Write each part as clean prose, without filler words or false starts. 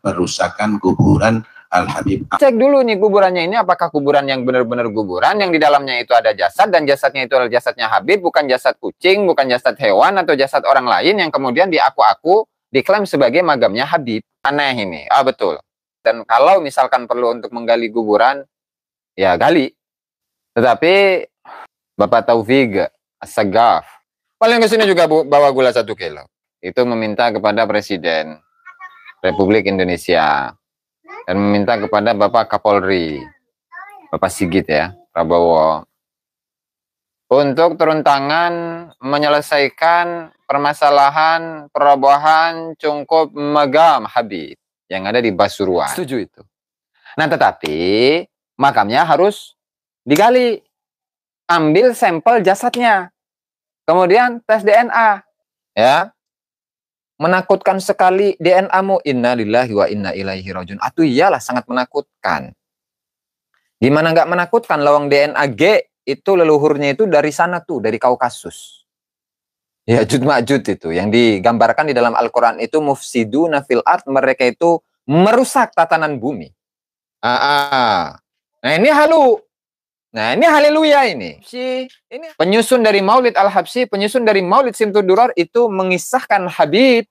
perusakan kuburan Al-Habib. Cek dulu nih kuburannya ini apakah kuburan yang benar-benar kuburan yang di dalamnya itu ada jasad dan jasadnya itu adalah jasadnya Habib, bukan jasad kucing, bukan jasad hewan atau jasad orang lain yang kemudian diaku-aku diklaim sebagai magamnya Habib. Aneh ini. Ah betul. Dan kalau misalkan perlu untuk menggali kuburan, ya gali. Tetapi Bapak Taufik As-Sagaf paling kesini juga bawa gula 1 kilo. Itu meminta kepada Presiden Republik Indonesia dan meminta kepada Bapak Kapolri, Bapak Sigit ya, Prabowo, untuk turun tangan menyelesaikan permasalahan perobohan cungkup makam Habib yang ada di Pasuruan. Setuju itu. Nah, tetapi makamnya harus digali. Ambil sampel jasadnya. Kemudian tes DNA. Ya. Menakutkan sekali DNA-mu. Innalillahi wa inna ilaihi rajiun. Atuh iyalah sangat menakutkan. Gimana nggak menakutkan? Lawang DNA G itu leluhurnya itu dari sana tuh, dari Kaukasus. Ya, Ya'juj Ma'juj itu. Yang digambarkan di dalam Al-Quran itu mufsiduna fil ard. Mereka itu merusak tatanan bumi. Nah ini halu. Nah ini haleluya ini. Ini penyusun dari Maulid Al-Habsyi, penyusun dari Maulid Simtud Durar itu mengisahkan Habib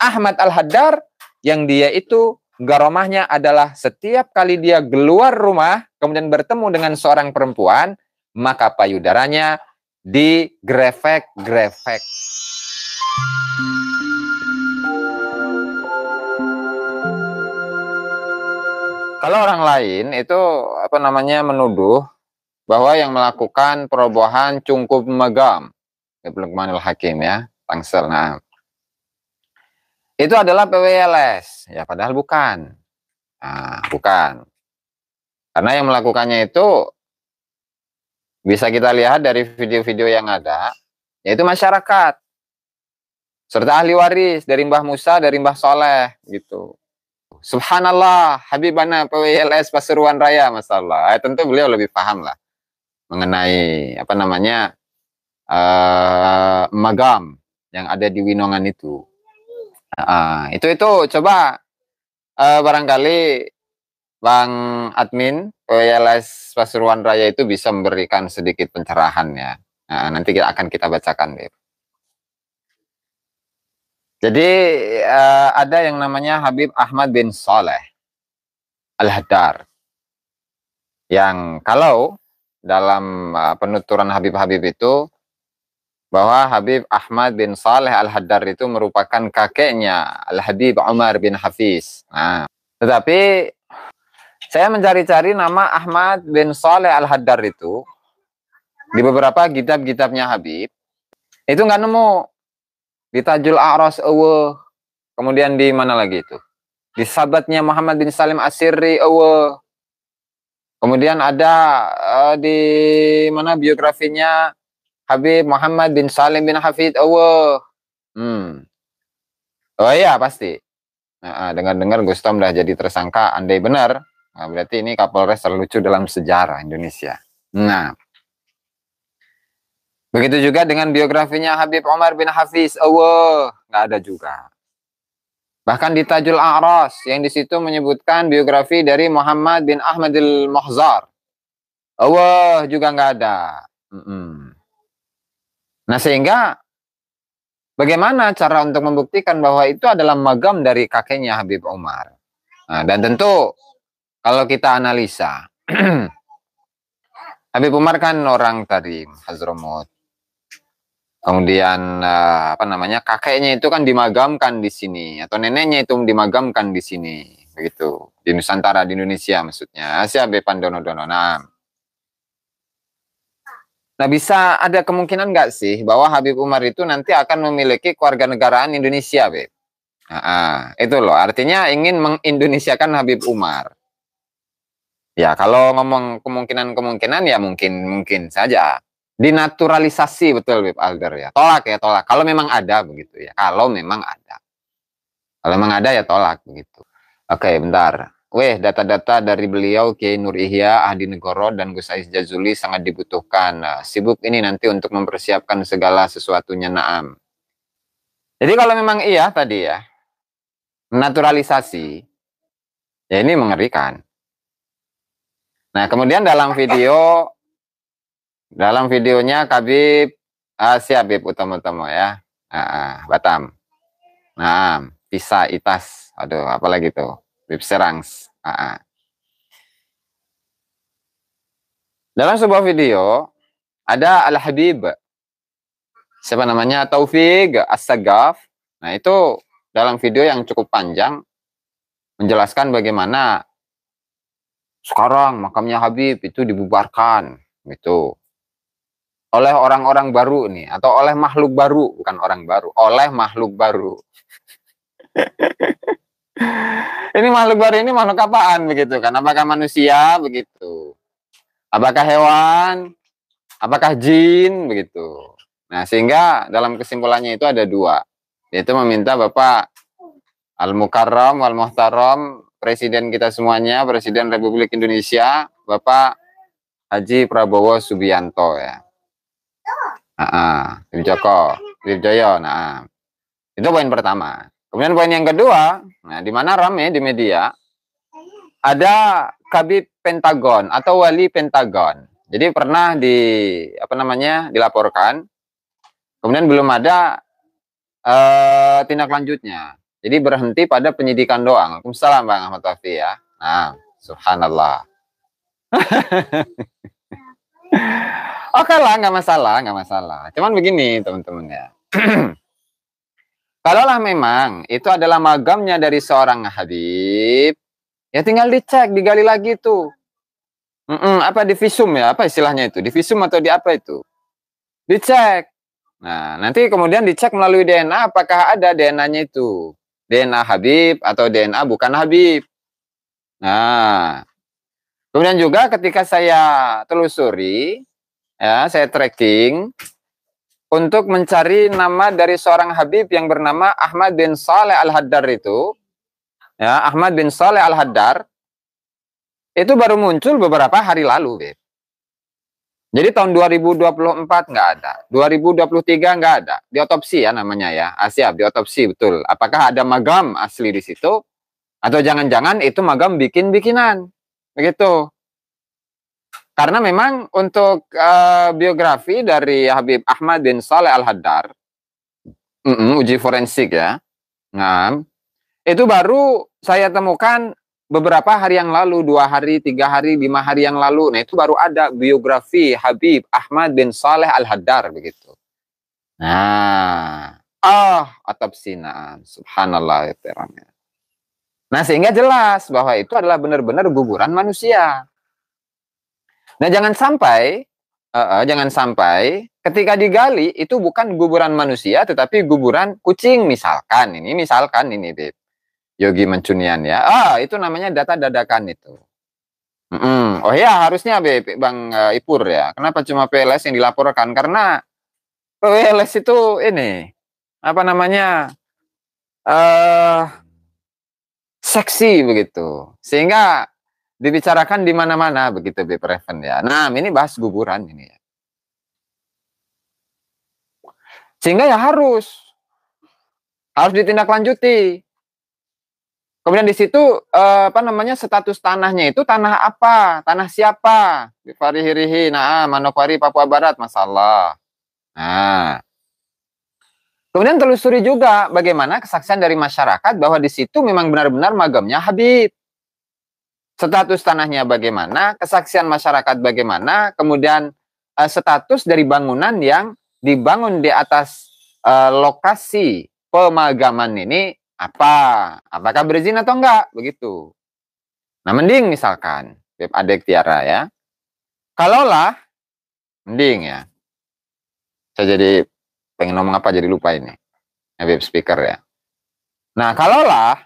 Ahmad Al-Haddar yang dia itu garomahnya adalah setiap kali dia keluar rumah kemudian bertemu dengan seorang perempuan, maka payudaranya digrefek-grefek. Kalau orang lain itu apa namanya menuduh bahwa yang melakukan perobohan cungkup magam, Luqmanul Hakim ya, Tangsel. Nah, itu adalah PWLS, ya padahal bukan. Nah, bukan. Karena yang melakukannya itu bisa kita lihat dari video-video yang ada, yaitu masyarakat, serta ahli waris dari Mbah Musa, dari Mbah Soleh, gitu. Subhanallah, Habibana PWLS Pasuruan Raya, masalah. Tentu beliau lebih paham lah mengenai apa namanya magam yang ada di Winongan itu. Itu coba barangkali Bang Admin PWLS Pasuruan Raya itu bisa memberikan sedikit pencerahan ya. Nanti akan kita bacakan deh. Jadi ada yang namanya Habib Ahmad bin Saleh Al-Haddar yang kalau dalam penuturan Habib-Habib itu bahwa Habib Ahmad bin Saleh Al-Haddar itu merupakan kakeknya Al-Habib Umar bin Hafiz. Nah, tetapi saya mencari-cari nama Ahmad bin Saleh Al-Haddar itu di beberapa kitab-kitabnya Habib itu nggak nemu. Di Tajul A'ras kemudian di mana lagi itu? Di sahabatnya Muhammad bin Salim As-Sirri kemudian ada di mana biografinya Habib Muhammad bin Salim bin Hafid Oh iya pasti. Dengar-dengar Gustom dah jadi tersangka. Andai benar, nah, berarti ini Kapolres terlucu dalam sejarah Indonesia. Nah, begitu juga dengan biografinya Habib Umar bin Hafiz nggak ada juga. Bahkan di Tajul A'ras yang di situ menyebutkan biografi dari Muhammad bin Ahmadil Muhzar. Juga nggak ada. Nah sehingga bagaimana cara untuk membuktikan bahwa itu adalah magam dari kakeknya Habib Umar? Nah, dan tentu kalau kita analisa, Habib Umar kan orang tadi Hazromut. Kemudian apa namanya kakeknya itu kan dimagamkan di sini atau neneknya itu dimagamkan di sini begitu di Nusantara di Indonesia maksudnya Asia Bepandono Dono. Nah bisa ada kemungkinan nggak sih bahwa Habib Umar itu nanti akan memiliki kewarganegaraan Indonesia, Beb? Itu loh artinya ingin mengindonesiakan Habib Umar. Ya kalau ngomong kemungkinan ya mungkin saja. Dinaturalisasi betul Beb Alder ya. Tolak ya tolak. Kalau memang ada begitu ya. Kalau memang ada. Kalau memang ada ya tolak begitu. Oke bentar. Data-data dari beliau Kiai Nur Ihya, Ahdi Negoro dan Gus Ais Jazuli sangat dibutuhkan. Sibuk ini nanti untuk mempersiapkan segala sesuatunya naam. Jadi kalau memang iya tadi ya. Naturalisasi. Ya ini mengerikan. Nah, kemudian dalam videonya Habib si Habib Utomo ya. Batam. Nah, Pisa Itas. Aduh, apalagi tuh? Habib Serangs. Dalam sebuah video ada Al-Habib, siapa namanya, Taufik As-Sagaf. Nah, itu dalam video yang cukup panjang menjelaskan bagaimana sekarang makamnya Habib itu dibubarkan gitu oleh orang-orang baru nih, atau oleh makhluk baru, bukan orang baru, oleh makhluk baru. Ini makhluk baru ini makhluk apaan begitu kan? Apakah manusia begitu? Apakah hewan? Apakah jin begitu? Nah, sehingga dalam kesimpulannya itu ada dua, yaitu meminta Bapak Al-Mukarram wal Muhtaram, Presiden kita semuanya, Presiden Republik Indonesia, Bapak Haji Prabowo Subianto ya. Joko Widodo. Nah, itu poin pertama. Kemudian poin yang kedua, nah di mana rame di media, ada Kabid Pentagon atau Wali Pentagon. Jadi pernah dilaporkan, kemudian belum ada tindak lanjutnya. Jadi berhenti pada penyidikan doang. Waalaikumsalam Bang Ahmad Wafi ya. Nah, subhanallah. Oke lah, nggak masalah. Cuman begini teman-teman ya. Kalaulah memang itu adalah magamnya dari seorang Habib, ya tinggal dicek, digali lagi tuh. Apa divisum ya? Apa istilahnya itu? Divisum atau di apa itu? Dicek. Nah, nanti kemudian dicek melalui DNA, apakah ada DNA-nya itu. DNA Habib atau DNA bukan Habib. Nah, kemudian juga ketika saya telusuri, ya, saya tracking untuk mencari nama dari seorang Habib yang bernama Ahmad bin Saleh Al-Haddar itu, ya, Ahmad bin Saleh Al-Haddar, itu baru muncul beberapa hari lalu, Beb. Jadi tahun 2024 nggak ada, 2023 nggak ada, diotopsi ya namanya ya, siap, diotopsi betul. Apakah ada magam asli di situ, atau jangan-jangan itu magam bikin-bikinan, begitu. Karena memang untuk biografi dari Habib Ahmad bin Saleh Al-Haddar, uji forensik ya, nah, itu baru saya temukan beberapa hari yang lalu, 2 hari, 3 hari, 5 hari yang lalu. Nah, itu baru ada biografi Habib Ahmad bin Saleh Al-Haddar begitu. Nah, otopsi, subhanallah ya. Nah, sehingga jelas bahwa itu adalah benar-benar guguran manusia. Nah, jangan sampai ketika digali itu bukan guguran manusia, tetapi guguran kucing misalkan ini, Beb. Yogi Mencunian ya. Itu namanya data dadakan itu. Oh ya, harusnya Bang Ipur ya. Kenapa cuma PLS yang dilaporkan? Karena PLS itu ini apa namanya? Seksi begitu. Sehingga dibicarakan di mana-mana begitu Beb Reven ya. Nah, ini bahas guguran ini ya. Sehingga ya harus ditindaklanjuti. Kemudian di situ status tanahnya itu tanah apa? Tanah siapa? Farihirihi, Manokwari, Papua Barat, masalah. Nah. Kemudian telusuri juga bagaimana kesaksian dari masyarakat bahwa di situ memang benar-benar magamnya Habib. Status tanahnya bagaimana, kesaksian masyarakat bagaimana, kemudian status dari bangunan yang dibangun di atas lokasi pemagaman ini apakah berizin atau enggak begitu. Nah, mending misalkan Beb Adek Tiara ya, kalaulah mending ya, saya jadi pengen ngomong apa jadi lupa ini ya, Beb speaker ya. Nah, kalaulah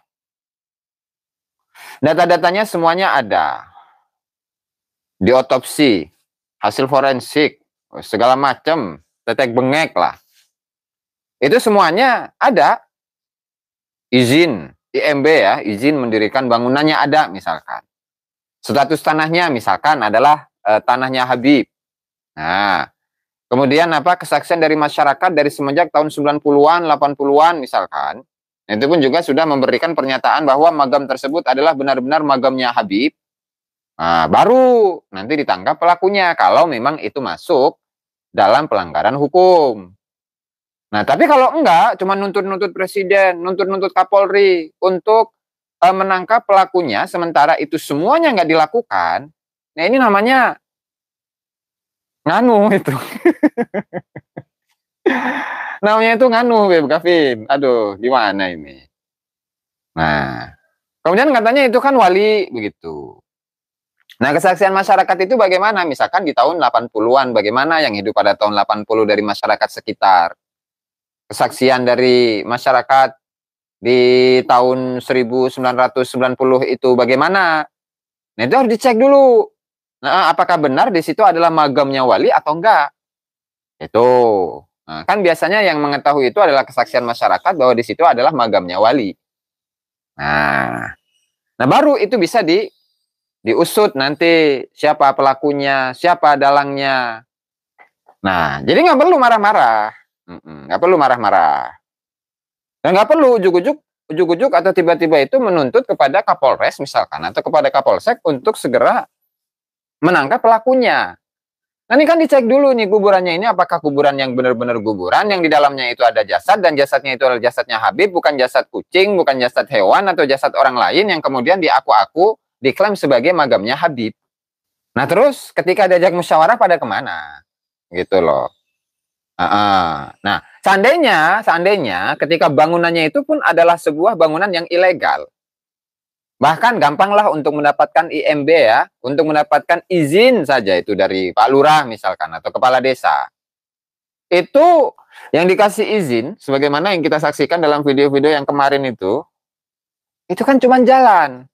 data-datanya semuanya ada, diotopsi, hasil forensik, segala macam, tetek bengek lah, itu semuanya ada, izin IMB ya, izin mendirikan bangunannya ada misalkan. Status tanahnya misalkan adalah tanahnya Habib. Nah, kemudian kesaksian dari masyarakat dari semenjak tahun 90-an, 80-an misalkan, Itu pun juga sudah memberikan pernyataan bahwa magam tersebut adalah benar-benar magamnya Habib. Nah, baru nanti ditangkap pelakunya kalau memang itu masuk dalam pelanggaran hukum. Nah, tapi kalau enggak, cuma nuntut-nuntut presiden, nuntut-nuntut Kapolri untuk menangkap pelakunya, sementara itu semuanya nggak dilakukan, nah ini namanya nganu itu. Namanya itu nganu, Beb Gavin. Aduh, gimana ini? Nah, kemudian katanya itu kan wali, begitu. Nah, kesaksian masyarakat itu bagaimana? Misalkan di tahun 80-an, bagaimana yang hidup pada tahun 80 dari masyarakat sekitar? Kesaksian dari masyarakat di tahun 1990 itu bagaimana? Nah, itu harus dicek dulu. Nah, apakah benar di situ adalah magamnya wali atau enggak? Itu. Nah, kan biasanya yang mengetahui itu adalah kesaksian masyarakat bahwa di situ adalah magamnya wali. Nah, baru itu bisa diusut nanti siapa pelakunya, siapa dalangnya. Nah, jadi nggak perlu marah-marah. Nggak perlu marah-marah. Dan nggak perlu ujuk-ujuk atau tiba-tiba itu menuntut kepada Kapolres misalkan atau kepada Kapolsek untuk segera menangkap pelakunya. Nah, ini kan dicek dulu nih kuburannya ini apakah kuburan yang benar-benar kuburan yang di dalamnya itu ada jasad dan jasadnya itu adalah jasadnya Habib, bukan jasad kucing, bukan jasad hewan atau jasad orang lain yang kemudian diaku-aku diklaim sebagai magamnya Habib. Nah, terus ketika diajak musyawarah pada kemana? Gitu loh. Nah, seandainya ketika bangunannya itu pun adalah sebuah bangunan yang ilegal. Bahkan gampanglah untuk mendapatkan IMB ya, untuk mendapatkan izin saja itu dari Pak Lurah misalkan atau kepala desa. Itu yang dikasih izin, sebagaimana yang kita saksikan dalam video-video yang kemarin itu kan cuma jalan.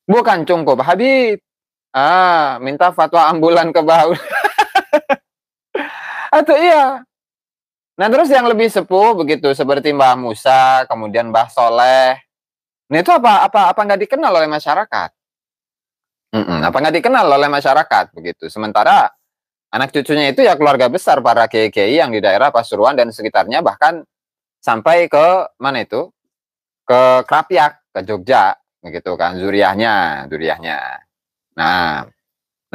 Bukan cungkup, Habib. Minta fatwa ambulan ke bau. Atau iya. Nah, terus yang lebih sepuh begitu seperti Mbah Musa, kemudian Mbah Soleh. Nah, itu apa nggak dikenal oleh masyarakat? Apa nggak dikenal oleh masyarakat begitu? Sementara anak cucunya itu ya keluarga besar para kiai-kiai yang di daerah Pasuruan dan sekitarnya, bahkan sampai ke mana itu? Ke Krapyak, ke Jogja, begitu kan, zuriyahnya. Nah,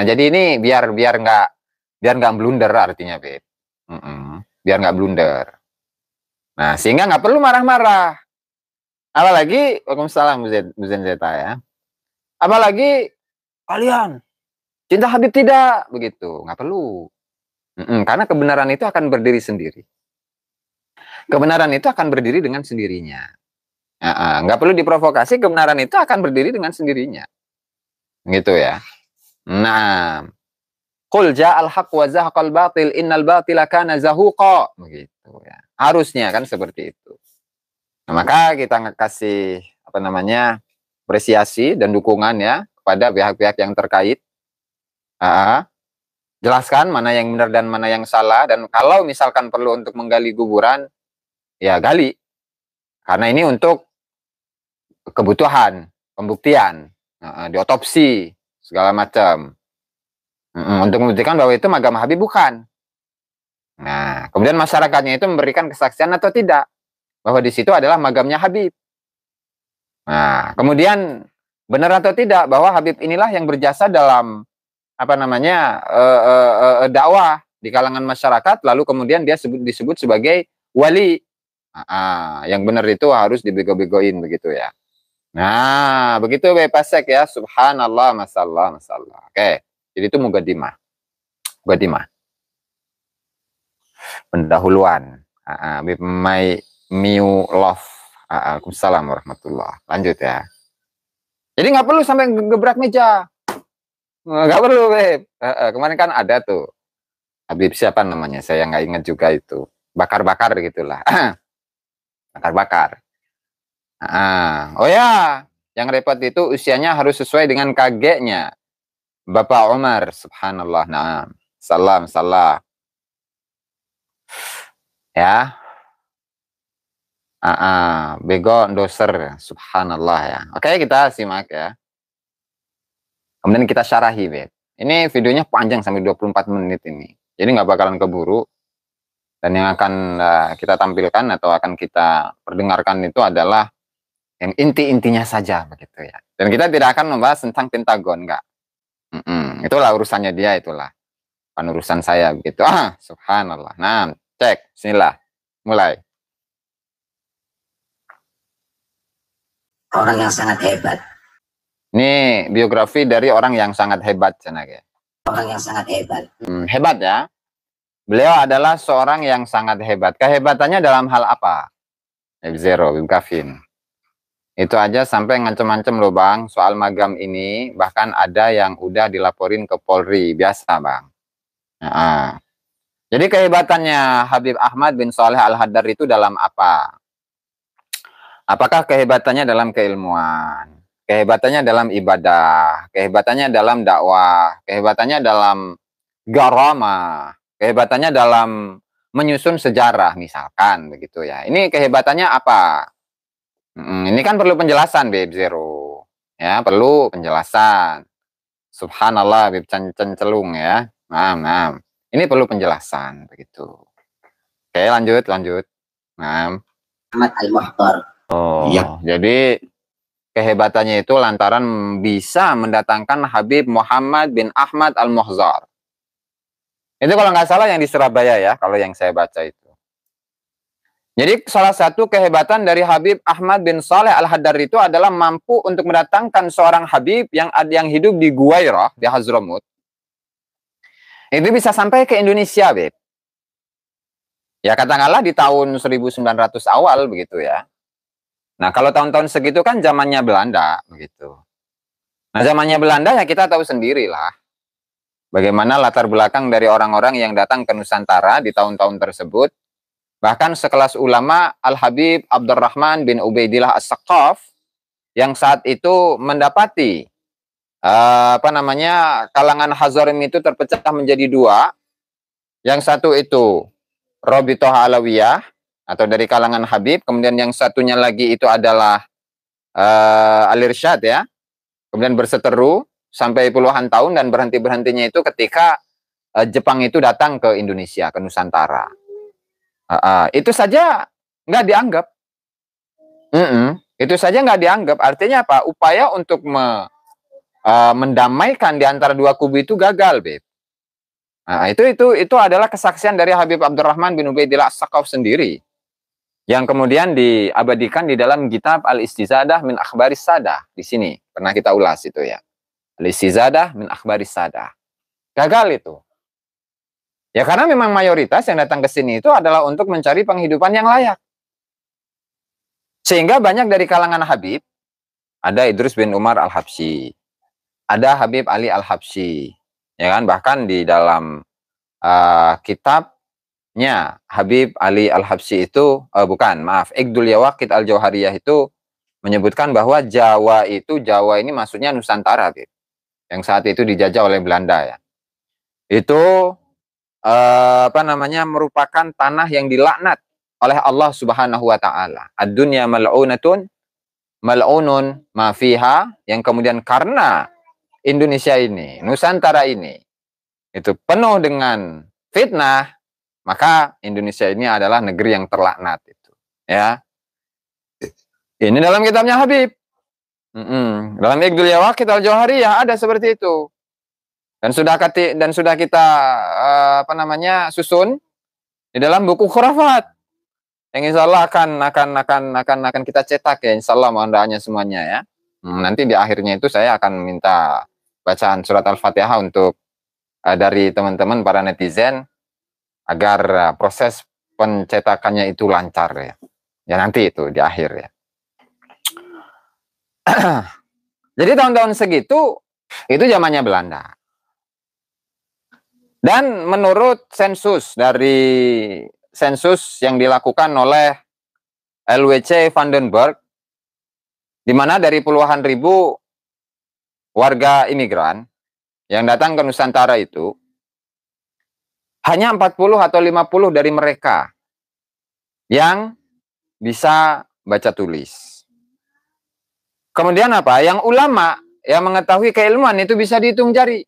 jadi ini biar nggak blunder artinya, Beb. Biar nggak blunder. Nah, sehingga nggak perlu marah-marah. Apalagi, waalaikumsalam Bu Zeta ya. Apalagi kalian cinta Habib tidak, begitu. Nggak perlu. Karena kebenaran itu akan berdiri sendiri. Kebenaran itu akan berdiri dengan sendirinya. Nggak perlu diprovokasi, kebenaran itu akan berdiri dengan sendirinya. Gitu ya. Nah, qul ja'al haq wa zahaqal batil innal batila kana zahuqa. Begitu ya. Harusnya kan seperti itu. Nah, maka kita kasih apresiasi dan dukungan ya kepada pihak-pihak yang terkait. Jelaskan mana yang benar dan mana yang salah, dan kalau misalkan perlu untuk menggali kuburan, ya gali. Karena ini untuk kebutuhan pembuktian, diotopsi segala macam. Untuk membuktikan bahwa itu magam Habib bukan. Nah, kemudian masyarakatnya itu memberikan kesaksian atau tidak bahwa di situ adalah magamnya Habib. Nah, kemudian benar atau tidak bahwa Habib inilah yang berjasa dalam dakwah di kalangan masyarakat, lalu kemudian dia disebut sebagai wali. Yang benar itu harus dibego-begoin begitu ya. Nah, begitu Pasek ya. Subhanallah, masallah. Oke, jadi itu muqaddimah. Pendahuluan. Habib Miu Love. Waalaikumsalam warahmatullah. Lanjut ya. Jadi nggak perlu sampai gebrak meja. Nggak perlu, Beb. Kemarin kan ada tuh. Habib siapa namanya? Saya nggak ingat juga itu. Bakar-bakar gitulah. Bakar-bakar. Oh ya, yang repot itu usianya harus sesuai dengan kakeknya. Bapak Umar, subhanallah. Nah, salah. Ya. Bego doser, subhanallah ya. Oke, kita simak ya. Kemudian kita syarahi, Beb. Ini videonya panjang sampai 24 menit ini. Jadi nggak bakalan keburu. Dan yang akan kita tampilkan atau akan kita perdengarkan itu adalah yang inti-intinya saja begitu ya. Dan kita tidak akan membahas tentang Pentagon, enggak. Itulah urusannya dia, itulah. Bukan urusan saya begitu. Subhanallah. Nah, cek, bismillah. Mulai. Orang yang sangat hebat. Ini biografi dari orang yang sangat hebat, Cenage. Orang yang sangat hebat. Hebat ya. Beliau adalah seorang yang sangat hebat. Kehebatannya dalam hal apa? F0, Bim Kafin. Itu aja sampai ngancem-ngancem loh Bang, soal magam ini. Bahkan ada yang udah dilaporin ke Polri. Biasa Bang. Nah, jadi kehebatannya Habib Ahmad bin Saleh Al-Haddad itu dalam apa? Apakah kehebatannya dalam keilmuan? Kehebatannya dalam ibadah? Kehebatannya dalam dakwah? Kehebatannya dalam garama? Kehebatannya dalam menyusun sejarah misalkan begitu ya. Ini kehebatannya apa? Ini kan perlu penjelasan Bib Zero. Ya, perlu penjelasan. Subhanallah Bib Celung ya. Nah. Ini perlu penjelasan begitu. Oke, lanjut. Nah. Ahmad Al-Muhtar. Oh, iya. Jadi kehebatannya itu lantaran bisa mendatangkan Habib Muhammad bin Ahmad Al-Muhzar. Itu kalau nggak salah yang di Surabaya ya, kalau yang saya baca itu. Jadi salah satu kehebatan dari Habib Ahmad bin Saleh Al-Haddad itu adalah mampu untuk mendatangkan seorang Habib yang hidup di Guwairah, di Hazramut. Itu bisa sampai ke Indonesia, Beb. Ya katakanlah di tahun 1900 awal begitu ya. Nah kalau tahun-tahun segitu kan zamannya Belanda begitu. Nah zamannya Belanda ya kita tahu sendiri lah. Bagaimana latar belakang dari orang-orang yang datang ke Nusantara di tahun-tahun tersebut. Bahkan sekelas ulama Al-Habib Abdurrahman bin Ubaidillah As-Saqqaf yang saat itu mendapati kalangan Hazarim itu terpecah menjadi dua. Yang satu itu Robitoh Alawiyah atau dari kalangan Habib, kemudian yang satunya lagi itu adalah Al-Irsyad ya. Kemudian berseteru sampai puluhan tahun dan berhentinya itu ketika Jepang itu datang ke Indonesia, ke Nusantara. Itu saja nggak dianggap. Itu saja nggak dianggap. Artinya apa? Upaya untuk mendamaikan di antara dua kubu itu gagal, Beb. Nah, itu adalah kesaksian dari Habib Abdurrahman bin Ubaidillah As-Saqqaf sendiri. Yang kemudian diabadikan di dalam kitab Al-Istizadah min Akhbaris Sadah. Di sini pernah kita ulas itu ya. Al-Istizadah min Akhbaris Sadah. Gagal itu. Ya karena memang mayoritas yang datang ke sini itu adalah untuk mencari penghidupan yang layak. Sehingga banyak dari kalangan Habib, ada Idrus bin Umar Al-Habsyi, ada Habib Ali Al-Habsyi, ya kan? Bahkan di dalam kitabnya Habib Ali Al-Habsyi itu, Iqdul Yawaqit Al-Jauhariyah itu menyebutkan bahwa Jawa ini maksudnya Nusantara, Habib. Yang saat itu dijajah oleh Belanda ya. Itu merupakan tanah yang dilaknat oleh Allah Subhanahu wa taala. Ad-dunya mal'unatun mal'unun ma fiha, yang kemudian karena Indonesia ini, Nusantara ini itu penuh dengan fitnah, maka Indonesia ini adalah negeri yang terlaknat itu. Ya. Ini dalam kitabnya Habib. Dalam Iqdul Yawaqit Al-Jauhariyah ada seperti itu. Dan sudah kita susun di dalam buku khurafat yang insya Allah akan kita cetak ya, insya Allah, mohon doanya semuanya ya. Nanti di akhirnya itu saya akan minta bacaan surat Al-Fatihah untuk dari teman-teman para netizen agar proses pencetakannya itu lancar ya. Ya nanti itu di akhir ya. Jadi tahun-tahun segitu itu zamannya Belanda. Dan menurut sensus yang dilakukan oleh LWC Vandenberg, di mana dari puluhan ribu warga imigran yang datang ke Nusantara itu, hanya 40 atau 50 dari mereka yang bisa baca tulis. Kemudian apa? Yang ulama yang mengetahui keilmuan itu bisa dihitung jari.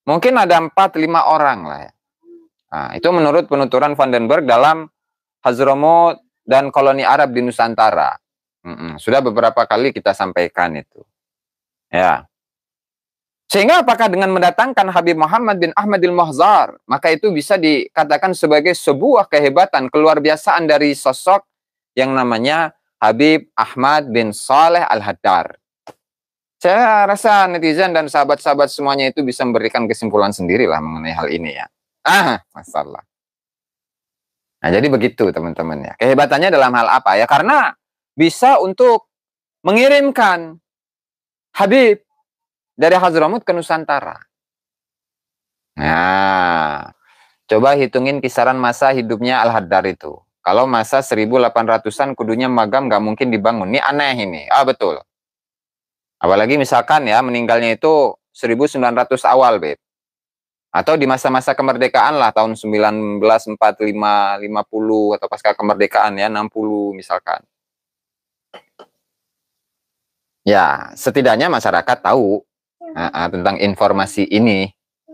Mungkin ada 4-5 orang lah ya. Nah, itu menurut penuturan Vandenberg dalam Hadramut dan koloni Arab di Nusantara. Sudah beberapa kali kita sampaikan itu. Ya. Sehingga apakah dengan mendatangkan Habib Muhammad bin Ahmadil Muhzar, maka itu bisa dikatakan sebagai sebuah kehebatan, keluar biasaan dari sosok yang namanya Habib Ahmad bin Saleh Al-Haddar. Saya rasa netizen dan sahabat-sahabat semuanya itu bisa memberikan kesimpulan sendirilah mengenai hal ini ya. Masalah. Nah, jadi begitu teman-teman ya. Kehebatannya dalam hal apa ya? Karena bisa untuk mengirimkan Habib dari Hadramut ke Nusantara. Nah, coba hitungin kisaran masa hidupnya Al-Haddar itu. Kalau masa 1800-an kudunya magam nggak mungkin dibangun. Ini aneh ini. Betul. Apalagi misalkan ya meninggalnya itu 1900 awal, Beb. Atau di masa-masa kemerdekaan lah, tahun 1945, 50, atau pasca kemerdekaan ya, 60 misalkan. Ya, setidaknya masyarakat tahu tentang informasi ini,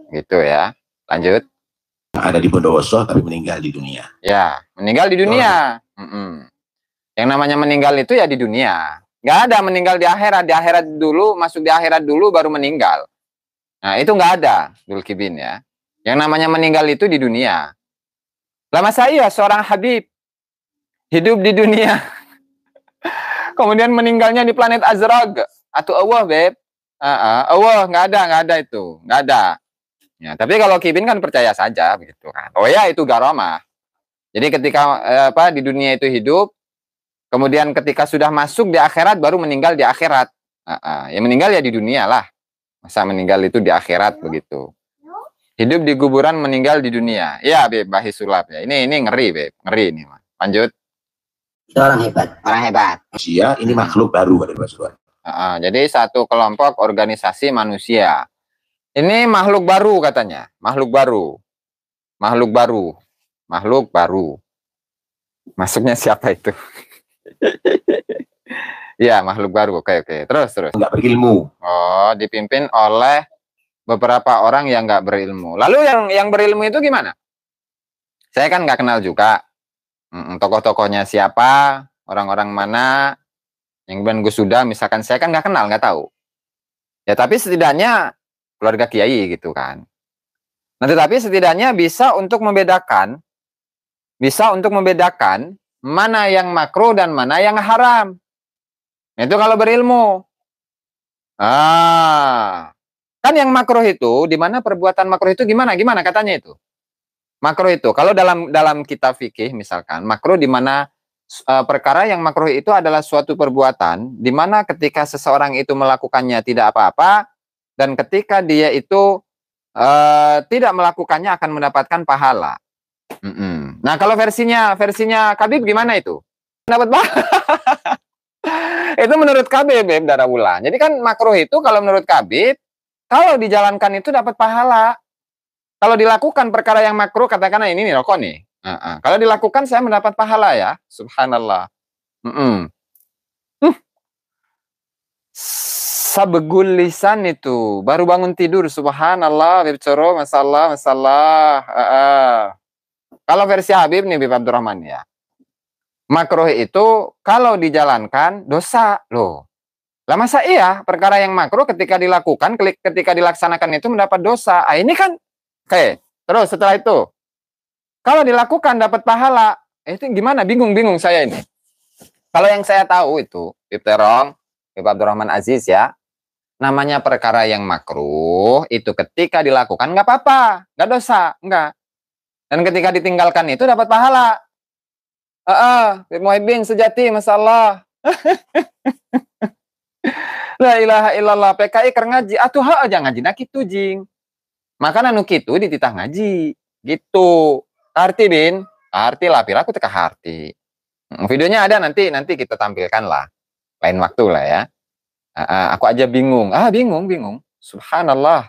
gitu ya. Lanjut. Ada di Bondowoso tapi meninggal di dunia. Ya, meninggal di dunia. Yang namanya meninggal itu ya di dunia. Nggak ada meninggal di akhirat dulu, masuk di akhirat dulu baru meninggal. Nah, itu nggak ada, Dzulkifli ya. Yang namanya meninggal itu di dunia. Lama saya seorang Habib hidup di dunia. Kemudian meninggalnya di planet Azraq atau Allah, Beb. Allah nggak ada itu, nggak ada. Ya, tapi kalau Kibin kan percaya saja begitu kan. Oh ya, itu garomah. Jadi ketika di dunia itu hidup, kemudian ketika sudah masuk di akhirat baru meninggal di akhirat. Ya meninggal ya di dunia lah. Masa meninggal itu di akhirat begitu. Hidup di kuburan, meninggal di dunia. Ya, Beb, Bahis Sulap ya. Ini ngeri, Beb. Ngeri ini. Lanjut. Itu orang hebat. Orang hebat. Manusia ini makhluk baru pada Rasulullah. Jadi satu kelompok organisasi manusia. Ini makhluk baru katanya. Makhluk baru. Makhluk baru. Makhluk baru. Masuknya siapa itu? Ya, makhluk baru. Oke. Terus. Enggak berilmu. Oh, dipimpin oleh beberapa orang yang nggak berilmu. Lalu yang berilmu itu gimana? Saya kan nggak kenal juga. Tokoh-tokohnya siapa, orang-orang mana, yang ben Gus Sudah, misalkan saya kan nggak kenal, nggak tahu. Ya tapi setidaknya keluarga kiai gitu kan. Nah tetapi setidaknya bisa untuk membedakan mana yang makruh dan mana yang haram. Itu kalau berilmu. Kan yang makruh itu, di mana perbuatan makruh itu gimana katanya itu? Makruh itu, kalau dalam kitab fikih misalkan, makruh di mana perkara yang makruh itu adalah suatu perbuatan, di mana ketika seseorang itu melakukannya tidak apa-apa, dan ketika dia itu tidak melakukannya akan mendapatkan pahala. Nah kalau versinya Kabib gimana itu? Dapat pahala. Itu menurut Kabib, Darawulan. Jadi kan makruh itu kalau menurut Kabib, kalau dijalankan itu dapat pahala. Kalau dilakukan perkara yang makruh, katakanlah ini nih rokok nih. Kalau dilakukan saya mendapat pahala ya. Subhanallah. Sabegul lisan itu. Baru bangun tidur. Subhanallah. Bibcoro, masalah. Kalau versi Habib nih, Bib Abdurrahman ya. Makruh itu kalau dijalankan dosa loh. Lah masa iya perkara yang makruh ketika dilakukan, ketika dilaksanakan itu mendapat dosa. Ini kan oke. Terus setelah itu kalau dilakukan dapat pahala. Itu gimana? Bingung saya ini. Kalau yang saya tahu itu, Bib Terong, Bib Abdurrahman Aziz ya, namanya perkara yang makruh itu ketika dilakukan nggak apa-apa, nggak dosa, nggak. Dan ketika ditinggalkan itu dapat pahala. Bib Muhyiddin sejati masalah. La ilaha illallah PKI keur ngaji atuh aja ngaji nak kitu jing. Maka anu kitu dititah ngaji gitu. Arti bin, arti lah piraku teh harti. Videonya ada nanti kita tampilkan lah. Lain waktu lah ya. Aku aja bingung. Bingung. Subhanallah.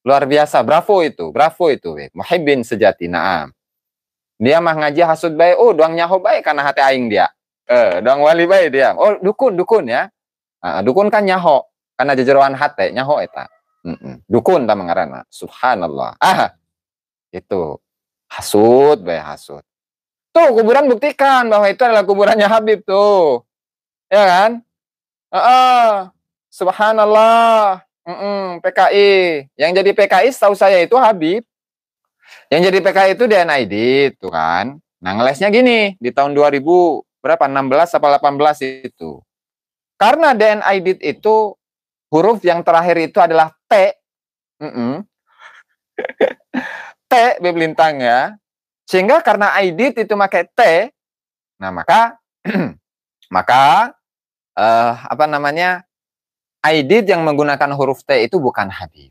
Luar biasa, bravo itu. Muhibbin sejati, naam. Dia mah ngaji hasud bae, doang nyaho bae karena hati aing dia. Doang wali bae dia. Oh, dukun ya. Dukun kan nyaho, karena jejeroan hati nyaho eta. Dukun ta mengarana. Subhanallah. Itu. Hasut, hasut. Tuh, kuburan buktikan bahwa itu adalah kuburannya Habib tuh. Ya kan? Subhanallah. PKI. Yang jadi PKI setahu saya itu Habib. Yang jadi PKI itu DN Aidit tuh kan. Nah, ngelesnya gini, di tahun 2000 berapa? 16 atau 18 itu. Karena DN Aidit itu huruf yang terakhir itu adalah T. T bintang ya. Sehingga karena Aidit itu pakai T, nah maka Aidit yang menggunakan huruf T itu bukan Habib.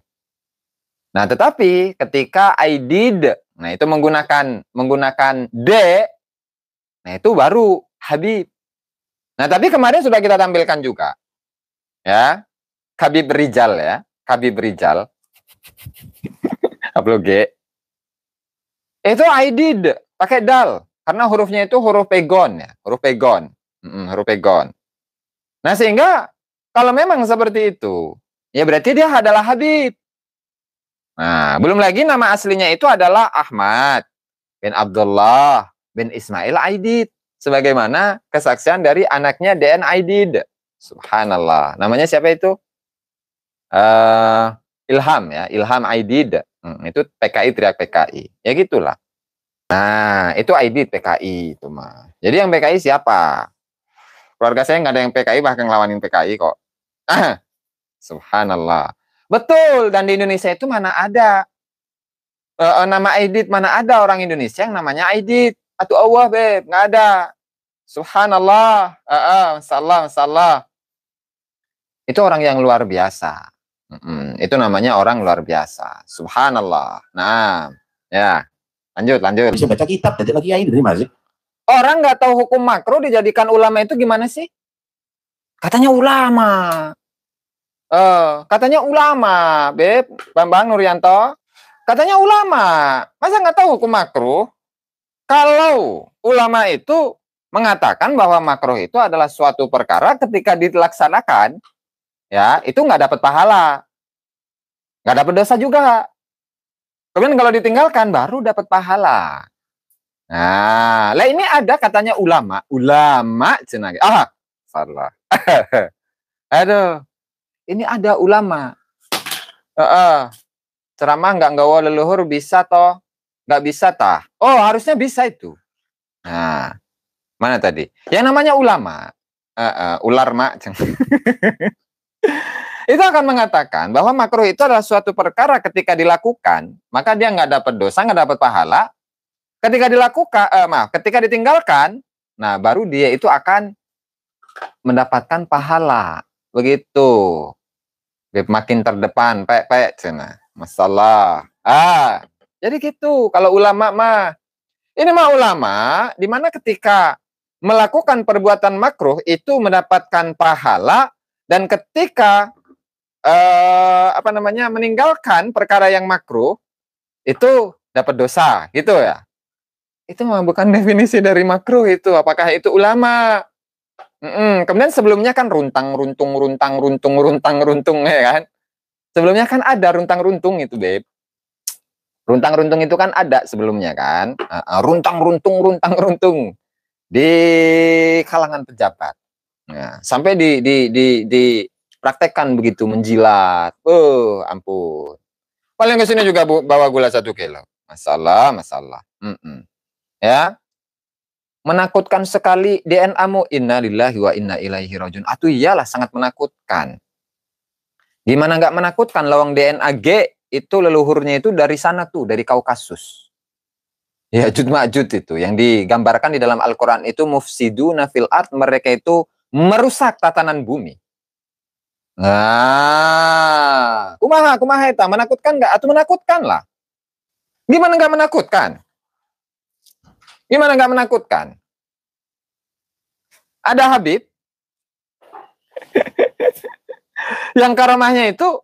Nah, tetapi ketika Aidid, nah itu menggunakan D, nah itu baru Habib. Nah, tapi kemarin sudah kita tampilkan juga. Ya. Habib Rijal ya, Habib Rijal. Upload G. Itu Aidid pakai dal karena hurufnya itu huruf pegon ya, huruf pegon. Huruf pegon. Nah, sehingga kalau memang seperti itu, ya berarti dia adalah Habib. Nah, belum lagi nama aslinya itu adalah Ahmad bin Abdullah bin Ismail Aidid. Sebagaimana kesaksian dari anaknya DN Aidid. Subhanallah. Namanya siapa itu? Ilham ya, Ilham Aidid. Itu PKI teriak PKI. Ya gitulah. Nah, itu Aidid PKI itu mah. Jadi yang PKI siapa? Keluarga saya nggak ada yang PKI, bahkan ngelawanin PKI kok. Subhanallah. Betul, dan di Indonesia itu mana ada nama Aidid, mana ada orang Indonesia yang namanya Aidid. Atau Allah, Beb, nggak ada. Subhanallah. Masalah. Itu orang yang luar biasa. Itu namanya orang luar biasa. Subhanallah. Nah, ya. Lanjut. Bisa baca kitab, jadi lagi kiai dari mana sih? Orang nggak tahu hukum makruh dijadikan ulama itu gimana sih? Katanya ulama. Katanya ulama, Beb, Bambang Nuryanto. Katanya ulama. Masa nggak tahu hukum makruh? Kalau ulama itu mengatakan bahwa makruh itu adalah suatu perkara ketika dilaksanakan, ya, itu nggak dapat pahala. Nggak dapat dosa juga. Kemudian kalau ditinggalkan baru dapat pahala. Nah, lah ini ada katanya ulama cenah. Salah. Aduh. Ini ada ulama. Ceramah nggak nggawa leluhur bisa toh? Nggak bisa tah? Oh, harusnya bisa itu. Nah, mana tadi? Yang namanya ulama. Ular mak. Itu akan mengatakan bahwa makruh itu adalah suatu perkara ketika dilakukan, maka dia nggak dapat dosa, nggak dapat pahala. Ketika ketika ditinggalkan, nah baru dia itu akan mendapatkan pahala. Begitu. Makin terdepan, cina. Masalah. Jadi gitu. Kalau ulama mah, ini mah ulama, di mana ketika melakukan perbuatan makruh itu mendapatkan pahala, dan ketika meninggalkan perkara yang makruh itu dapat dosa, gitu ya. Itu mah bukan definisi dari makruh itu. Apakah itu ulama? Kemudian sebelumnya kan runtang runtung ya kan. Sebelumnya kan ada runtang runtung itu, Beb. Runtang runtung itu kan ada sebelumnya kan. Runtang runtung di kalangan pejabat. Nah, sampai dipraktekkan begitu menjilat. Ampun. Paling ke sini juga bawa gula 1 kilo. Masalah. Ya. Menakutkan sekali DNA-mu. Innalillahi wa inna ilaihi rajiun. Atuh iyalah sangat menakutkan. Gimana nggak menakutkan? Lawang DNA G itu leluhurnya itu dari sana tuh, dari Kaukasus. Ya, Ya'juj Ma'juj itu yang digambarkan di dalam Al-Qur'an itu mufsiduna fil ard, mereka itu merusak tatanan bumi. Nah, kumaha eta menakutkan nggak? Atau menakutkan lah. Gimana nggak menakutkan? Gimana nggak menakutkan? Ada Habib yang karamahnya itu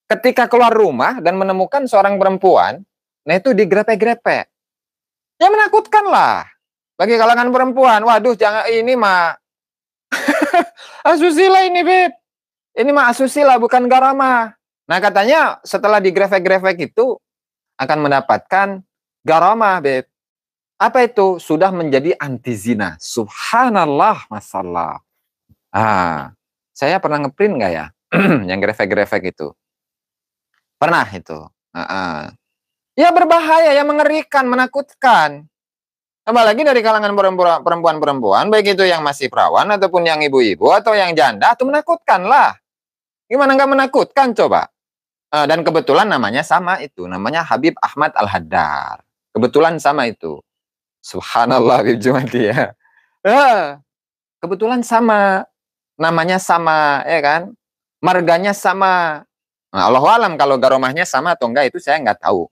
ketika keluar rumah dan menemukan seorang perempuan, nah itu digrepe-grepe. Ya menakutkan lah. Bagi kalangan perempuan, waduh jangan ini mah asusila ini, Beb. Ini mah asusila bukan garamah. Nah katanya setelah digrepe-grepe itu akan mendapatkan Garamah, Beb. Apa itu? Sudah menjadi anti zina. Subhanallah, masalah. Saya pernah ngeprint nggak ya? Yang grefek-grefek itu. Pernah itu. Ya berbahaya, ya mengerikan, menakutkan. Apalagi dari kalangan perempuan-perempuan, baik itu yang masih perawan, ataupun yang ibu-ibu, atau yang janda, itu menakutkan lah. Gimana nggak menakutkan, coba? Dan kebetulan namanya sama itu. Namanya Habib Ahmad Al-Haddad. Kebetulan sama itu. Subhanallah, Habib Jumadi ya. Kebetulan sama. Namanya sama, ya kan? Marganya sama. Nah, Allahu alam kalau garomahnya sama atau enggak itu saya nggak tahu.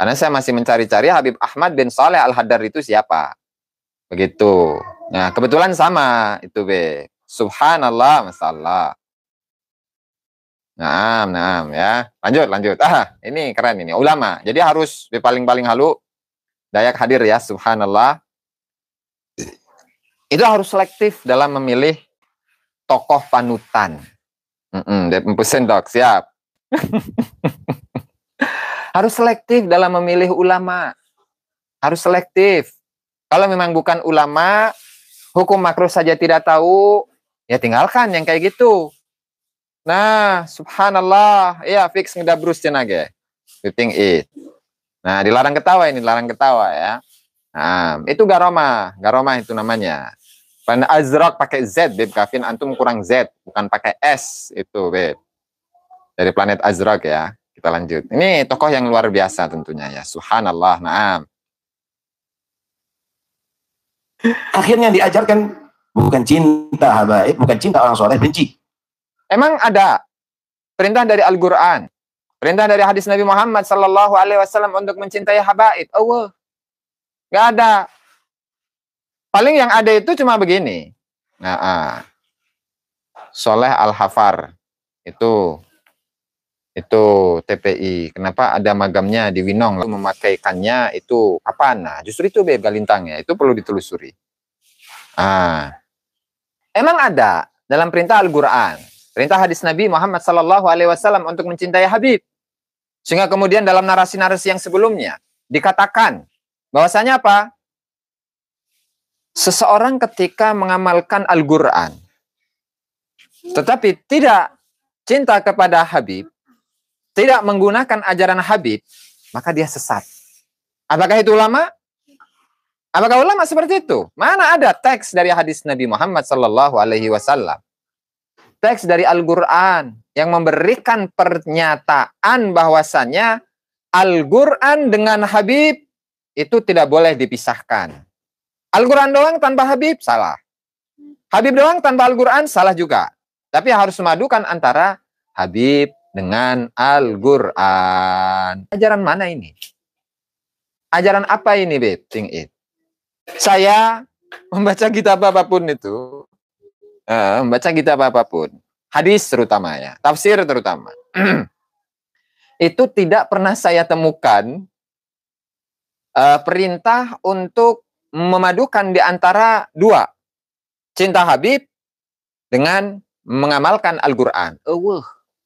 Karena saya masih mencari-cari Habib Ahmad bin Saleh Al-Haddad itu siapa. Begitu. Nah, kebetulan sama itu, Be. Subhanallah, masalah. Nah, ya. Lanjut. Ini keren ini. Ulama. Jadi harus paling-paling halu Dayak hadir ya, subhanallah. Itu harus selektif dalam memilih tokoh panutan. Sendok, siap. Harus selektif dalam memilih ulama. Harus selektif. Kalau memang bukan ulama, hukum makruh saja tidak tahu, ya tinggalkan yang kayak gitu. Nah, subhanallah, ya fix ngedabrus cenage. Fitting it. Nah, dilarang ketawa ini, dilarang ketawa ya. Nah, itu garomah itu namanya. Planet Azraq pakai Z, Beb. Kafin antum kurang Z, bukan pakai S itu, Beb. Dari planet Azraq ya. Kita lanjut. Ini tokoh yang luar biasa tentunya ya. Subhanallah. Naam. Akhirnya diajarkan bukan cinta habaib, bukan cinta orang soleh, benci. Emang ada perintah dari Al-Quran, perintah dari hadis Nabi Muhammad Sallallahu Alaihi Wasallam untuk mencintai habaib? Allah, nggak ada. Paling yang ada itu cuma begini. Soleh Al-Hafar itu TPI. Kenapa ada magamnya di Winong? Lalu memakaikannya itu kapan? Nah, justru itu Beb galintangnya. Itu perlu ditelusuri. Emang ada dalam perintah Al-Quran, perintah hadis Nabi Muhammad Sallallahu Alaihi Wasallam untuk mencintai Habib. Sehingga kemudian dalam narasi-narasi yang sebelumnya dikatakan bahwasanya apa? Seseorang ketika mengamalkan Al-Quran, tetapi tidak cinta kepada Habib, tidak menggunakan ajaran Habib, maka dia sesat. Apakah itu ulama? Apakah ulama seperti itu? Mana ada teks dari hadis Nabi Muhammad Sallallahu Alaihi Wasallam, teks dari Al-Quran yang memberikan pernyataan bahwasannya Al-Quran dengan Habib itu tidak boleh dipisahkan. Al-Quran doang tanpa Habib, salah. Habib doang tanpa Al-Quran, salah juga. Tapi harus memadukan antara Habib dengan Al-Quran. Ajaran mana ini? Ajaran apa ini, Beb? Think it. Saya membaca kitab apapun itu, membaca kitab apapun, hadis terutama ya, tafsir terutama, itu tidak pernah saya temukan perintah untuk memadukan di antara dua, cinta Habib dengan mengamalkan Al-Quran.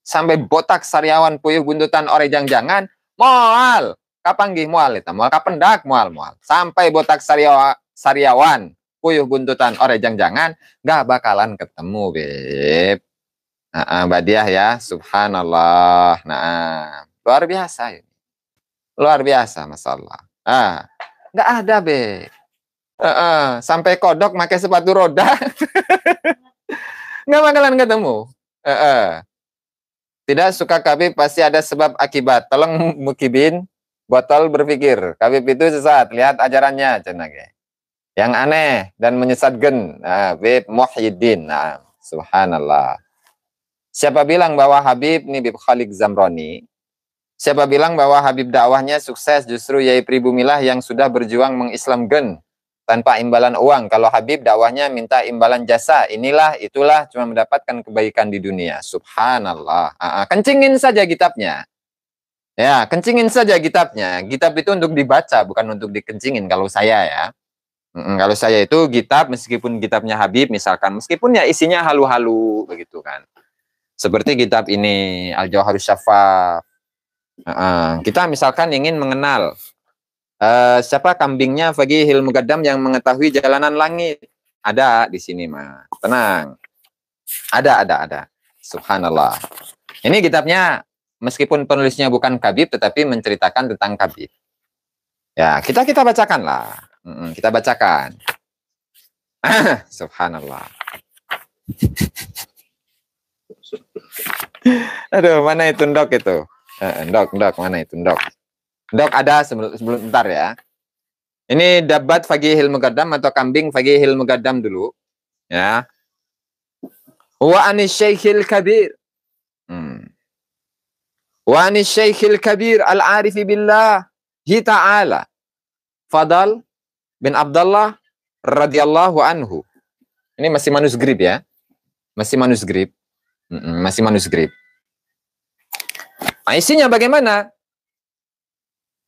Sampai botak sariawan puyuh buntutan orejang jangan, moal. Kapanggih moal itu? Moal kapendak, moal. Sampai botak sariawan puyuh buntutan orejang jangan, gak bakalan ketemu, Beb. Badiah ya, subhanallah. Nah, luar biasa ini. Luar biasa masalah. Gak ada, Beb. Sampai kodok pakai sepatu roda. Gak bakalan ketemu. Tidak suka Habib pasti ada sebab akibat. Tolong mukibin botol berpikir. Habib itu sesat. Lihat ajarannya. Yang aneh dan menyesatkan. Habib Muhyiddin. Subhanallah. Siapa bilang bahwa Habib ini Habib Khalid Zamroni? Siapa bilang bahwa Habib dakwahnya sukses? Justru Yai Pribumilah yang sudah berjuang mengislamkan tanpa imbalan uang. Kalau Habib dakwahnya minta imbalan jasa, inilah, itulah, cuma mendapatkan kebaikan di dunia. Subhanallah. Kencingin saja kitabnya. Ya, kencingin saja kitabnya. Kitab itu untuk dibaca, bukan untuk dikencingin kalau saya ya. Kalau saya itu kitab, meskipun kitabnya Habib misalkan, meskipun ya isinya halu-halu begitu kan. Seperti kitab ini, Al-Jawharus Syafaf. Kita misalkan ingin mengenal Siapa kambingnya Faqihil Muqaddam yang mengetahui jalanan langit? Ada di sini mah. Tenang. Ada. Subhanallah. Ini kitabnya meskipun penulisnya bukan Kabib tetapi menceritakan tentang Kabib. Ya, kita bacakan lah. Kita bacakan. Subhanallah. Aduh, mana itu ndok itu? Ndok, mana itu ndok? Ndok ada sebelum bentar ya. Ini dabat Faqihil Muqaddam atau kambing Faqihil Muqaddam dulu. Ya. Wa anis Syekhil Kabir. Wa anis Syekhil Kabir al-arifi billahi ta'ala. Fadal bin Abdullah radhiyallahu anhu. Ini masih manuskrip ya. Masih manuskrip. Masih manuskrip. Isinya bagaimana?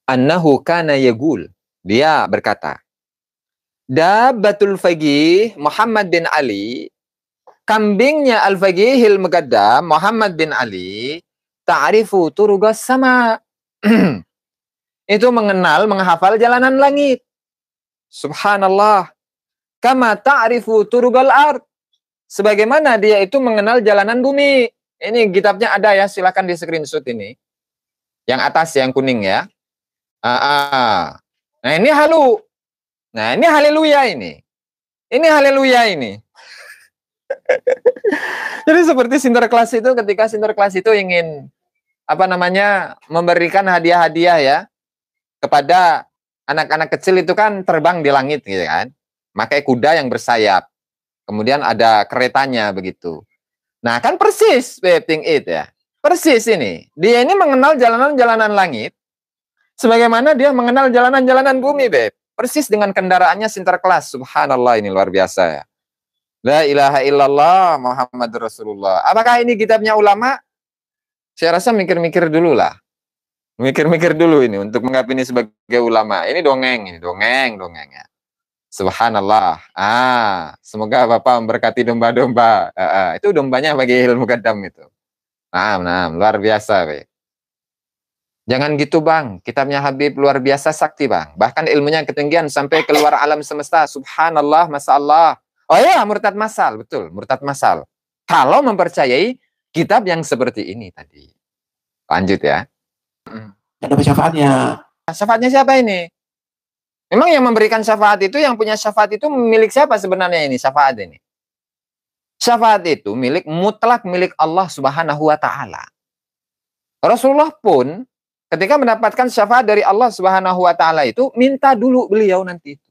Annahu kana yaqul. Dia berkata, Dabbatul Faqih Muhammad bin Ali, kambingnya Al-Faqihil Muqaddam Muhammad bin Ali, ta'rifu turugas sama. Itu menghafal jalanan langit. Subhanallah. Kama ta'rifu turugal ard. Sebagaimana dia itu mengenal jalanan bumi. Ini kitabnya ada ya, silakan di screenshot ini. Yang atas yang kuning ya. Nah ini halu. Nah ini haleluya ini. Ini haleluya ini. Jadi seperti Sinterklas itu, ketika Sinterklas itu ingin memberikan hadiah-hadiah ya kepada anak-anak kecil itu kan terbang di langit gitu kan. Pakai kuda yang bersayap. Kemudian ada keretanya begitu. Nah kan persis Ting It ya. Persis ini. Dia ini mengenal jalanan-jalanan langit sebagaimana dia mengenal jalanan-jalanan bumi, Beb. Persis dengan kendaraannya Sinterklas. Subhanallah, ini luar biasa ya. La ilaha illallah Muhammad Rasulullah. Apakah ini kitabnya ulama? Saya rasa mikir-mikir dulu lah. Mikir-mikir dulu ini untuk menganggap ini sebagai ulama. Ini dongeng ya. Subhanallah. Semoga Bapak memberkati domba-domba. Itu dombanya Faqihil Muqaddam itu. Nah, luar biasa, Beb. Jangan gitu bang, kitabnya Habib luar biasa sakti bang. Bahkan ilmunya ketinggian sampai keluar alam semesta. Subhanallah, Masya Allah. Oh ya, murtad masal, betul, murtad masal. Kalau mempercayai kitab yang seperti ini tadi. Lanjut ya. Ada syafaatnya. Syafaatnya siapa ini? Memang yang memberikan syafaat itu, yang punya syafaat itu milik siapa sebenarnya ini syafaat ini? Syafaat itu mutlak milik Allah Subhanahu wa Ta'ala. Rasulullah pun ketika mendapatkan syafaat dari Allah Subhanahu wa Ta'ala itu, minta dulu beliau nanti itu.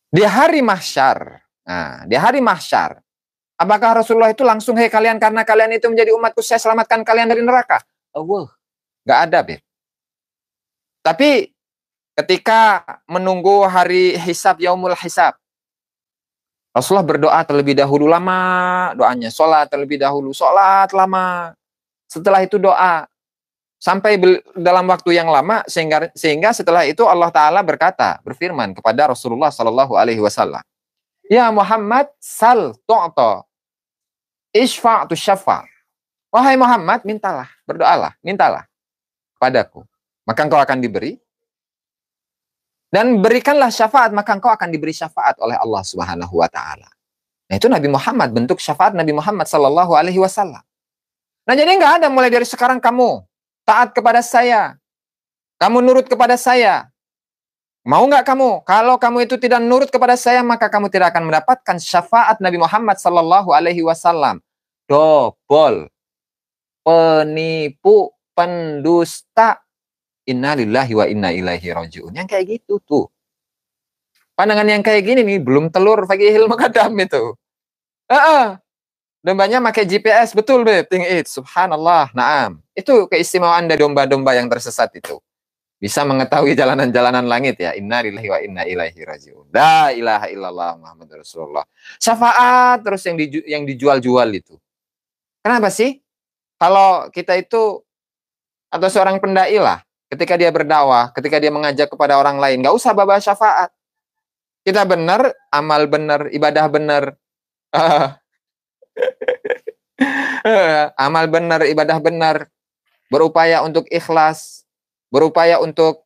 Di hari mahsyar. Nah, di hari mahsyar. Apakah Rasulullah itu langsung, hei kalian, karena kalian itu menjadi umatku, saya selamatkan kalian dari neraka? Allah. Nggak ada, Beb. Tapi ketika menunggu hari hisab, yaumul hisab, Rasulullah berdoa terlebih dahulu lama, doanya sholat terlebih dahulu, sholat lama. Setelah itu doa. Sampai dalam waktu yang lama sehingga setelah itu Allah Ta'ala berfirman kepada Rasulullah Sallallahu Alaihi Wasallam, Ya Muhammad, sal tu'ta, ishfa' tu syafa'. Wahai Muhammad, mintalah, berdoalah, mintalah padaku, maka engkau akan diberi. Dan berikanlah syafaat, maka engkau akan diberi syafaat oleh Allah Subhanahu Wa Ta'ala. Nah itu Nabi Muhammad, bentuk syafaat Nabi Muhammad Sallallahu Alaihi Wasallam. Nah jadi nggak ada mulai dari sekarang kamu taat kepada saya, kamu nurut kepada saya. Mau nggak kamu? Kalau kamu itu tidak nurut kepada saya, maka kamu tidak akan mendapatkan syafaat Nabi Muhammad Sallallahu Alaihi Wasallam. Dobol, penipu, pendusta. Inna lillahi wa inna ilaihi raji'un. Yang kayak gitu tuh. Pandangan yang kayak gini nih, belum telur Faqihil Muqaddam itu. Dombanya pakai GPS, betul Beb, Ting It. Subhanallah, naam. Itu keistimewaan dari domba-domba yang tersesat itu. Bisa mengetahui jalanan-jalanan langit ya. Inna lillahi wa inna ilaihi raji'un. La ilaha illallah Muhammad Rasulullah. Syafaat terus yang dijual-jual itu. Kenapa sih? Kalau kita itu, atau seorang pendai lah, ketika dia berdakwah, ketika dia mengajak kepada orang lain, nggak usah bawa syafaat. Kita benar, amal benar, ibadah benar. Amal benar, ibadah benar. Berupaya untuk ikhlas, berupaya untuk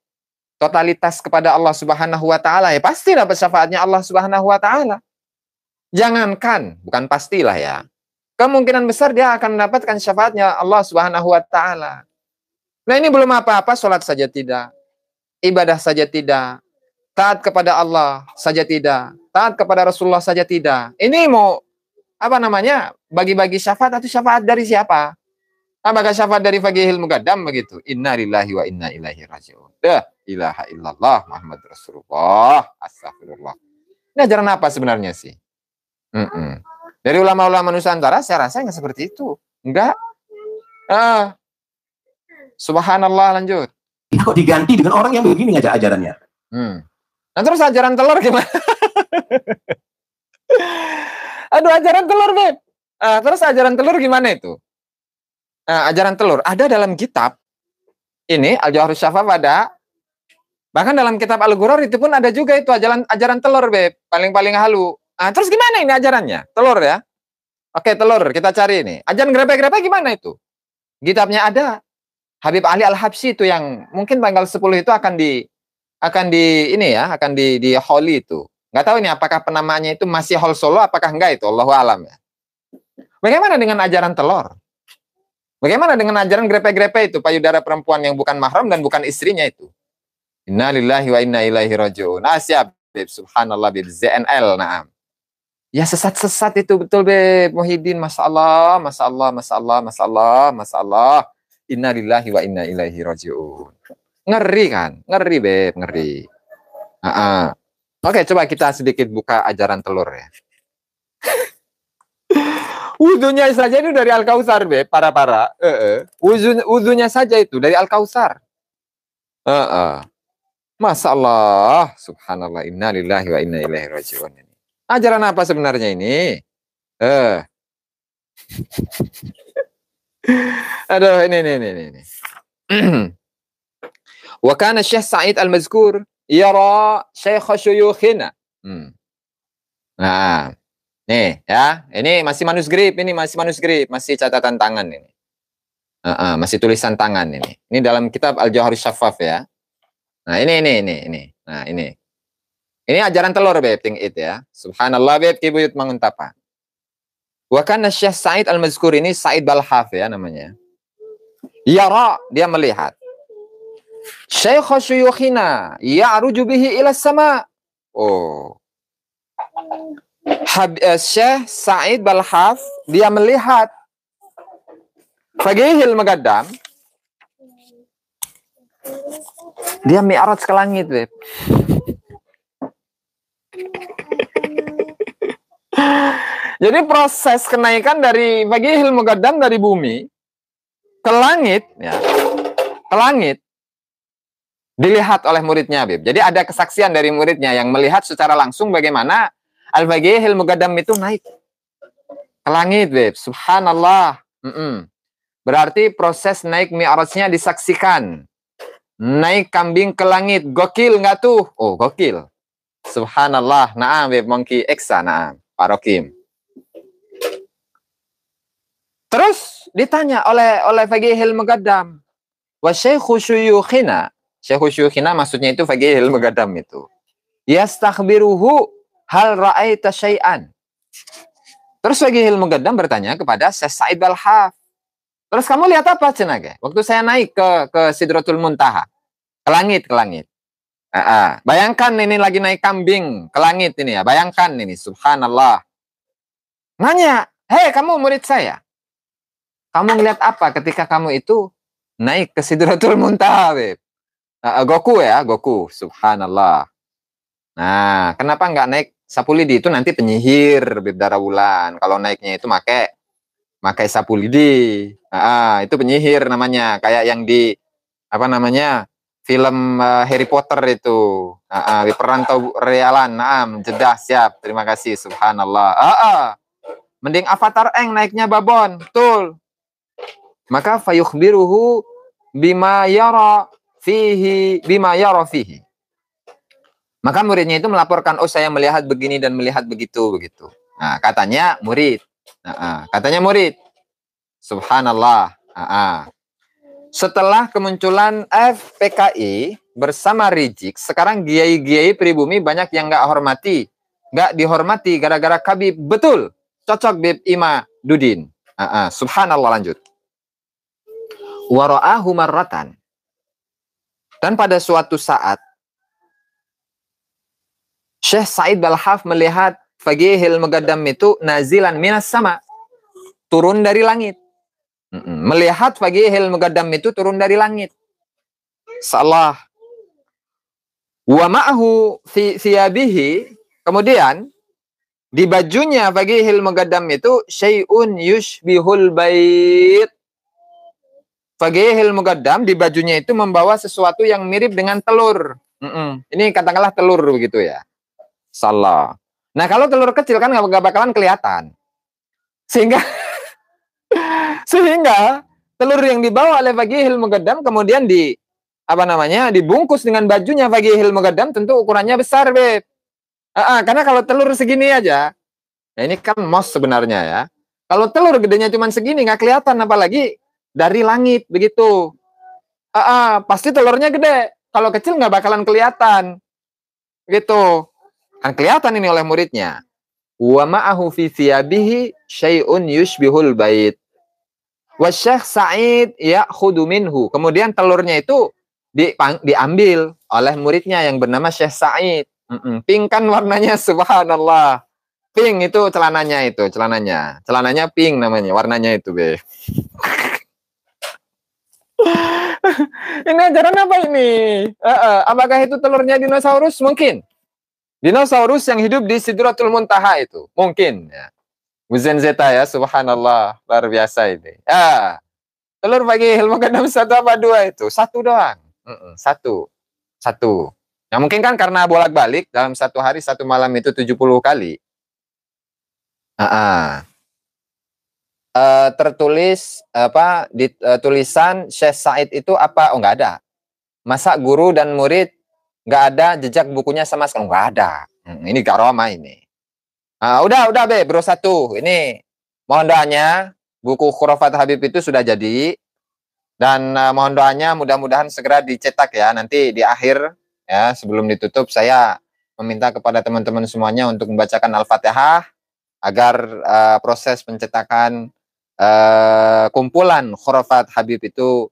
totalitas kepada Allah Subhanahu wa taala, ya pasti dapat syafaatnya Allah Subhanahu wa taala. Jangankan, bukan pastilah ya. Kemungkinan besar dia akan mendapatkan syafaatnya Allah Subhanahu wa taala. Nah, ini belum apa-apa, sholat saja tidak, ibadah saja tidak, taat kepada Allah saja tidak, taat kepada Rasulullah saja tidak. Ini mau apa namanya? Bagi-bagi syafaat atau syafaat dari siapa? Apakah syafaat dari Faqihil Muqaddam begitu? Inna lillahi wa inna ilaihi raji'un. La ilaha illallah Muhammad Rasulullah. Astagfirullah. Ini ajaran apa sebenarnya sih? Dari ulama-ulama Nusantara saya rasa nggak seperti itu. Enggak. Subhanallah, lanjut. Kok diganti dengan orang yang begini ngajak ajarannya? Nah terus ajaran telur gimana? Aduh, ajaran telur, Beb. Terus ajaran telur gimana itu? Ajaran telur ada dalam kitab ini Al-Jawharus Syafaf ada, bahkan dalam kitab Al-Ghurar itu pun ada juga itu ajaran telur, Beb, paling halu. Terus gimana ini ajarannya? Telur ya. Oke, telur kita cari ini. Ajaran grepe-grepe gimana itu? Kitabnya ada. Habib Ali Al-Habsyi itu yang mungkin tanggal 10 itu akan di Holi itu. Nggak tahu ini apakah penamaannya itu masih Hol Solo apakah enggak itu, Allahu alam ya. Bagaimana dengan ajaran telur? Bagaimana dengan ajaran grepe-grepe itu, payudara perempuan yang bukan mahram dan bukan istrinya itu? Inna lillahi wa inna ilaihi raji'un. Siap, Beb. Subhanallah, Beb. ZNL, naam. Ya sesat-sesat itu betul, Beb. Muhyiddin, Masya Allah, Masya Allah, Masya Allah, Masya Allah, Masya Allah. Inna lillahi wa inna ilaihi raji'un. Ngeri kan? Ngeri, Beb, ngeri. Oke, coba kita sedikit buka ajaran telur ya. Wudunya saja itu dari Al-Kautsar, Beb, para. Wudunya saja itu dari Al-Kautsar. Masya Allah, subhanallah, inna lillahi wa inna ilaihi raji'un. Ajaran apa sebenarnya ini? Aduh, ini. Wa kana Syekh Sa'id Al-Mazkur yara Syekh Syuyukhina. Nah, nih ya, ini masih manuskrip, masih catatan tangan ini. Masih tulisan tangan ini. Ini dalam kitab Al-Jawharus Syafaf ya. Nah, ini. Nah, ini. Ini ajaran telur, Beb, tingit ya. Subhanallah, Beb, kibuyut manguntapa. Wa kana Syekh Sa'id Al-Mazkur ini Sa'id Balhaf ya namanya. Yara, dia melihat. Syekh Syuyukhina ya'ruju bihi ila sama. Syekh Sa'id Balhaf dia melihat Faqihil Muqaddam dia mi'raj ke langit, Beb. Jadi proses kenaikan dari Faqihil Muqaddam dari bumi ke langit ya, ke langit dilihat oleh muridnya, Beb. Jadi ada kesaksian dari muridnya yang melihat secara langsung bagaimana Al-Faqihil Muqaddam itu naik ke langit, Beb. Subhanallah. Berarti proses naik mi'rajnya disaksikan. Naik kambing ke langit. Gokil nggak tuh? Oh, gokil. Subhanallah. Naam, Beb. Monkey Eksa. Naam. Pak Rokim. Terus ditanya oleh Faqihil Muqaddam. Wa Syekhu Syuyukhina. Syekhu Syuyukhina maksudnya itu Faqihil Muqaddam itu. Yastakhbiruhu hal ra'aita syai'an. Terus Faqihil Muqaddam bertanya kepada Syekh Sa'id Balhaf. Terus kamu lihat apa, Cenage? Waktu saya naik ke Sidratul Muntaha. Ke langit. Bayangkan ini lagi naik kambing ke langit ini ya. Bayangkan ini, subhanallah. Nanya, hei kamu murid saya. Kamu ngeliat apa ketika kamu itu naik ke Sidratul Muntaha, Beb? Goku ya, Goku. Subhanallah. Nah, kenapa nggak naik sapu lidi? Itu nanti penyihir, Beb Darawulan. Kalau naiknya itu pakai sapu lidi. Itu penyihir namanya. Kayak yang di apa namanya film Harry Potter itu. Di Perantau Realan. Jedah, siap. Terima kasih. Subhanallah. Mending Avatar Eng naiknya babon. Betul. Maka fayukhbiruhu bima yara fihi. Maka muridnya itu melaporkan, oh saya melihat begini dan melihat begitu. Nah, katanya murid. Subhanallah. Setelah kemunculan FPKI, bersama Rizik, sekarang kiai-kiai pribumi banyak yang nggak dihormati gara-gara Khabib. Betul, cocok Bib Ima Dudin. Subhanallah, lanjut. Wara'ahu marratan. Dan pada suatu saat Syekh Said Balhaf melihat Fagihil Mugaddam itu nazilan minas sama, turun dari langit. Melihat Fagihil Mugaddam itu turun dari langit. Salah. Wa ma'ahu fi thiyabihi, kemudian di bajunya Fagihil Mugaddam itu syai'un yushbihul bait. Fagihil Mugaddam di bajunya itu membawa sesuatu yang mirip dengan telur. Ini katakanlah telur begitu ya. Salah. Nah, kalau telur kecil kan nggak bakalan kelihatan. Sehingga telur yang dibawa oleh Fagihil Mugaddam kemudian dibungkus dengan bajunya Fagihil Mugaddam, tentu ukurannya besar, Beb. Karena kalau telur segini aja, ya ini kan mos sebenarnya ya. Kalau telur gedenya cuma segini nggak kelihatan, apalagi dari langit begitu. Pasti telurnya gede. Kalau kecil nggak bakalan kelihatan. Gitu. Kan kelihatan ini oleh muridnya. Wa ma'ahu fi thiyabihi syai'un yushbihul bait. Wa Syekh Sa'id ya'khudhu minhu. Kemudian telurnya itu diambil oleh muridnya yang bernama Syekh Sa'id. Pink kan warnanya, subhanallah. Pink itu celananya itu, celananya. Celananya pink namanya, warnanya itu, Be. Ini ajaran apa ini? Apakah itu telurnya dinosaurus? Mungkin. Dinosaurus yang hidup di Sidratul Muntaha itu. Mungkin. Ya. Uzen Zeta ya, subhanallah. Luar biasa ini. Telur Fagihil Mugaddam 1 apa 2 itu? 1 doang. 1. Nah, mungkin kan karena bolak-balik dalam 1 hari 1 malam itu 70 kali. Tertulis di tulisan Syekh Said itu apa? Oh, nggak ada. Masa guru dan murid nggak ada jejak bukunya sama sekali? Nggak ada. Ini karomah ini. Udah Be, bro 1. Ini mohon doanya, buku Khurafat Habib itu sudah jadi. Dan mohon doanya mudah-mudahan segera dicetak ya. Nanti di akhir ya, sebelum ditutup saya meminta kepada teman-teman semuanya untuk membacakan Al-Fatihah agar proses pencetakan kumpulan Khurafat Habib itu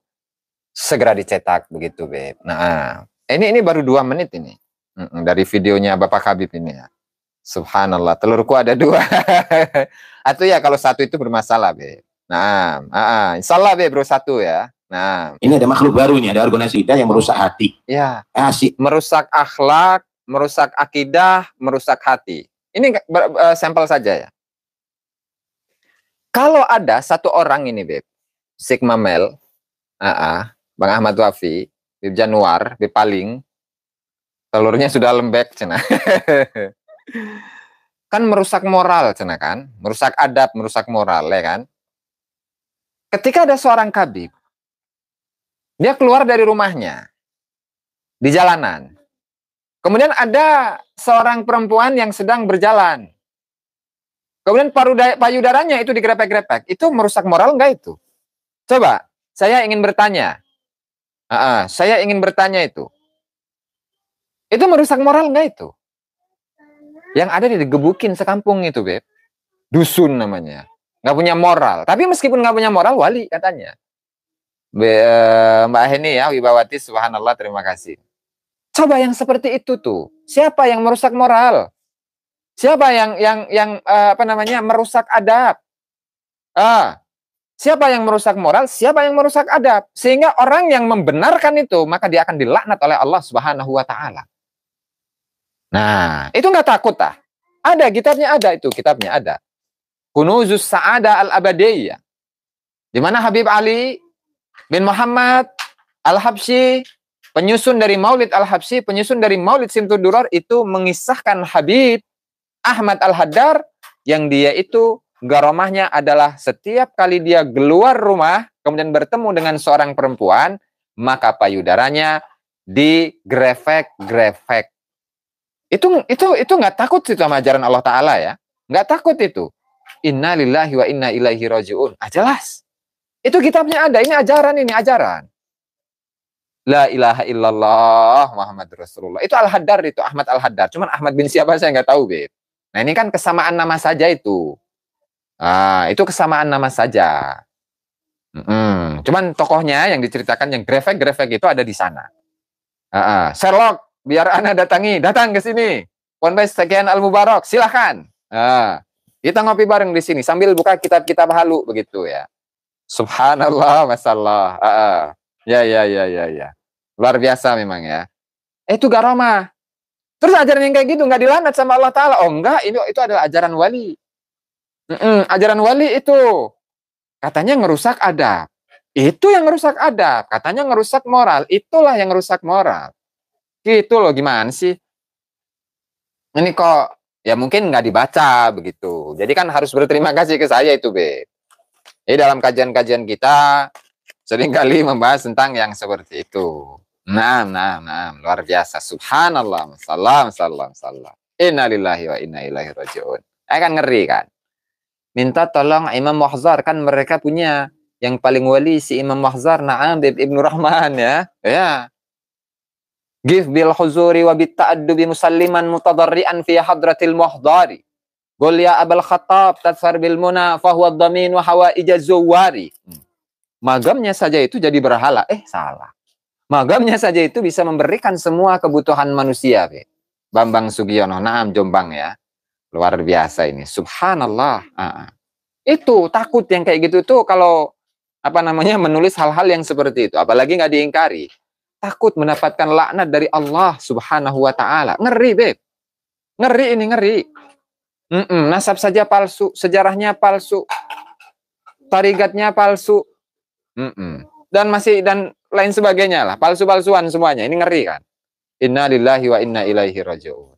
segera dicetak begitu, Beb. Nah, ini baru 2 menit ini dari videonya Bapak Habib ini ya. Subhanallah, telurku ada 2. Atau ya kalau 1 itu bermasalah, Beb. Nah, insyaallah, Beb, bro 1 ya. Nah, ini ada makhluk barunya, ada organisasi yang merusak hati. Ya, merusak akhlak, merusak akidah, merusak hati. Ini sampel saja ya. Kalau ada 1 orang ini, Beb, Sigma Mel, Bang Ahmad Wafi, Bib Januar, Bib Paling, telurnya sudah lembek, cina. Kan merusak moral, cina kan? Merusak adab, merusak moral, ya kan? Ketika ada seorang Khabib, dia keluar dari rumahnya, di jalanan. Kemudian ada seorang perempuan yang sedang berjalan. Kemudian payudaranya itu digrepek-grepek. Itu merusak moral enggak itu? Coba, saya ingin bertanya. Saya ingin bertanya itu. Itu merusak moral enggak itu? Yang ada digebukin sekampung itu, Beb. Dusun namanya. Nggak punya moral. Tapi meskipun nggak punya moral, wali katanya. Mbak Heni ya, Wibawati, subhanallah, terima kasih. Coba yang seperti itu tuh. Siapa yang merusak moral? Siapa yang merusak adab? Siapa yang merusak moral? Siapa yang merusak adab? Sehingga orang yang membenarkan itu, maka dia akan dilaknat oleh Allah Subhanahu wa taala. Nah, itu nggak takut ah. Ada kitabnya, ada itu kitabnya ada. Kunuzus Sa'adah Al-Abadiyah. Di mana Habib Ali bin Muhammad Al-Habsyi, penyusun dari Maulid Al-Habsyi, penyusun dari Maulid Simtud Durar, itu mengisahkan Habib Ahmad Al-Haddar yang dia itu garomahnya adalah setiap kali dia keluar rumah kemudian bertemu dengan seorang perempuan, maka payudaranya digrefek-grefek. Itu nggak takut itu sama ajaran Allah Ta'ala ya. Nggak takut itu. Inna lillahi wa inna ilaihi raji'un. Jelas. Itu kitabnya ada. Ini ajaran. La ilaha illallah Muhammad Rasulullah. Itu Al-Haddar itu, Ahmad Al-Haddar. Cuman Ahmad bin siapa saya nggak tahu, Beb. Nah, ini kan kesamaan nama saja itu. Ah, itu kesamaan nama saja. Cuman tokohnya yang diceritakan yang grefek-grefek itu ada di sana. Sherlock, biar Anda datang ke sini. Ponpes sekian Al-Mubarak, silahkan. Kita ngopi bareng di sini sambil buka kitab-kitab halu begitu ya. Subhanallah, masalah. Ya. Luar biasa memang ya. Itu garomah. Terus ajaran yang kayak gitu nggak dilaknat sama Allah Ta'ala. Oh enggak, itu adalah ajaran wali. Ajaran wali itu katanya ngerusak adab. Itu yang ngerusak adab. Katanya ngerusak moral. Itulah yang ngerusak moral. Gitu loh, gimana sih? Ini kok ya mungkin nggak dibaca begitu. Jadi kan harus berterima kasih ke saya itu, Be. Jadi dalam kajian-kajian kita seringkali membahas tentang yang seperti itu. Nah, luar biasa. Subhanallah, salam. Innalillahi wa inna ilaihi raji'un. Kan ngeri kan? Minta tolong Imam Mahzar, kan mereka punya yang paling wali si Imam Mahzar, na'am, Ibnu Rahman ya. Ya. Give bil huzuri wa bit ta'addubi musalliman mutadarrian fi hadratil muhdari. Qul ya Abul Khattab tadfar bil muna fa huwa ad-damin wa hawaijaz zuwari. Magamnya saja itu jadi berhala. Salah. Magamnya saja itu bisa memberikan semua kebutuhan manusia. Bambang Sugiono, naam, Jombang ya. Luar biasa ini. Subhanallah. Itu takut yang kayak gitu tuh kalau menulis hal-hal yang seperti itu. Apalagi nggak diingkari. Takut mendapatkan laknat dari Allah Subhanahu wa Ta'ala. Ngeri, Beb. Ngeri ini, ngeri. Nasab saja palsu, sejarahnya palsu, tarigatnya palsu. Dan lain sebagainya lah, palsu-palsuan semuanya. Ini ngeri kan? Inna lillahi wa inna ilaihi raji'un.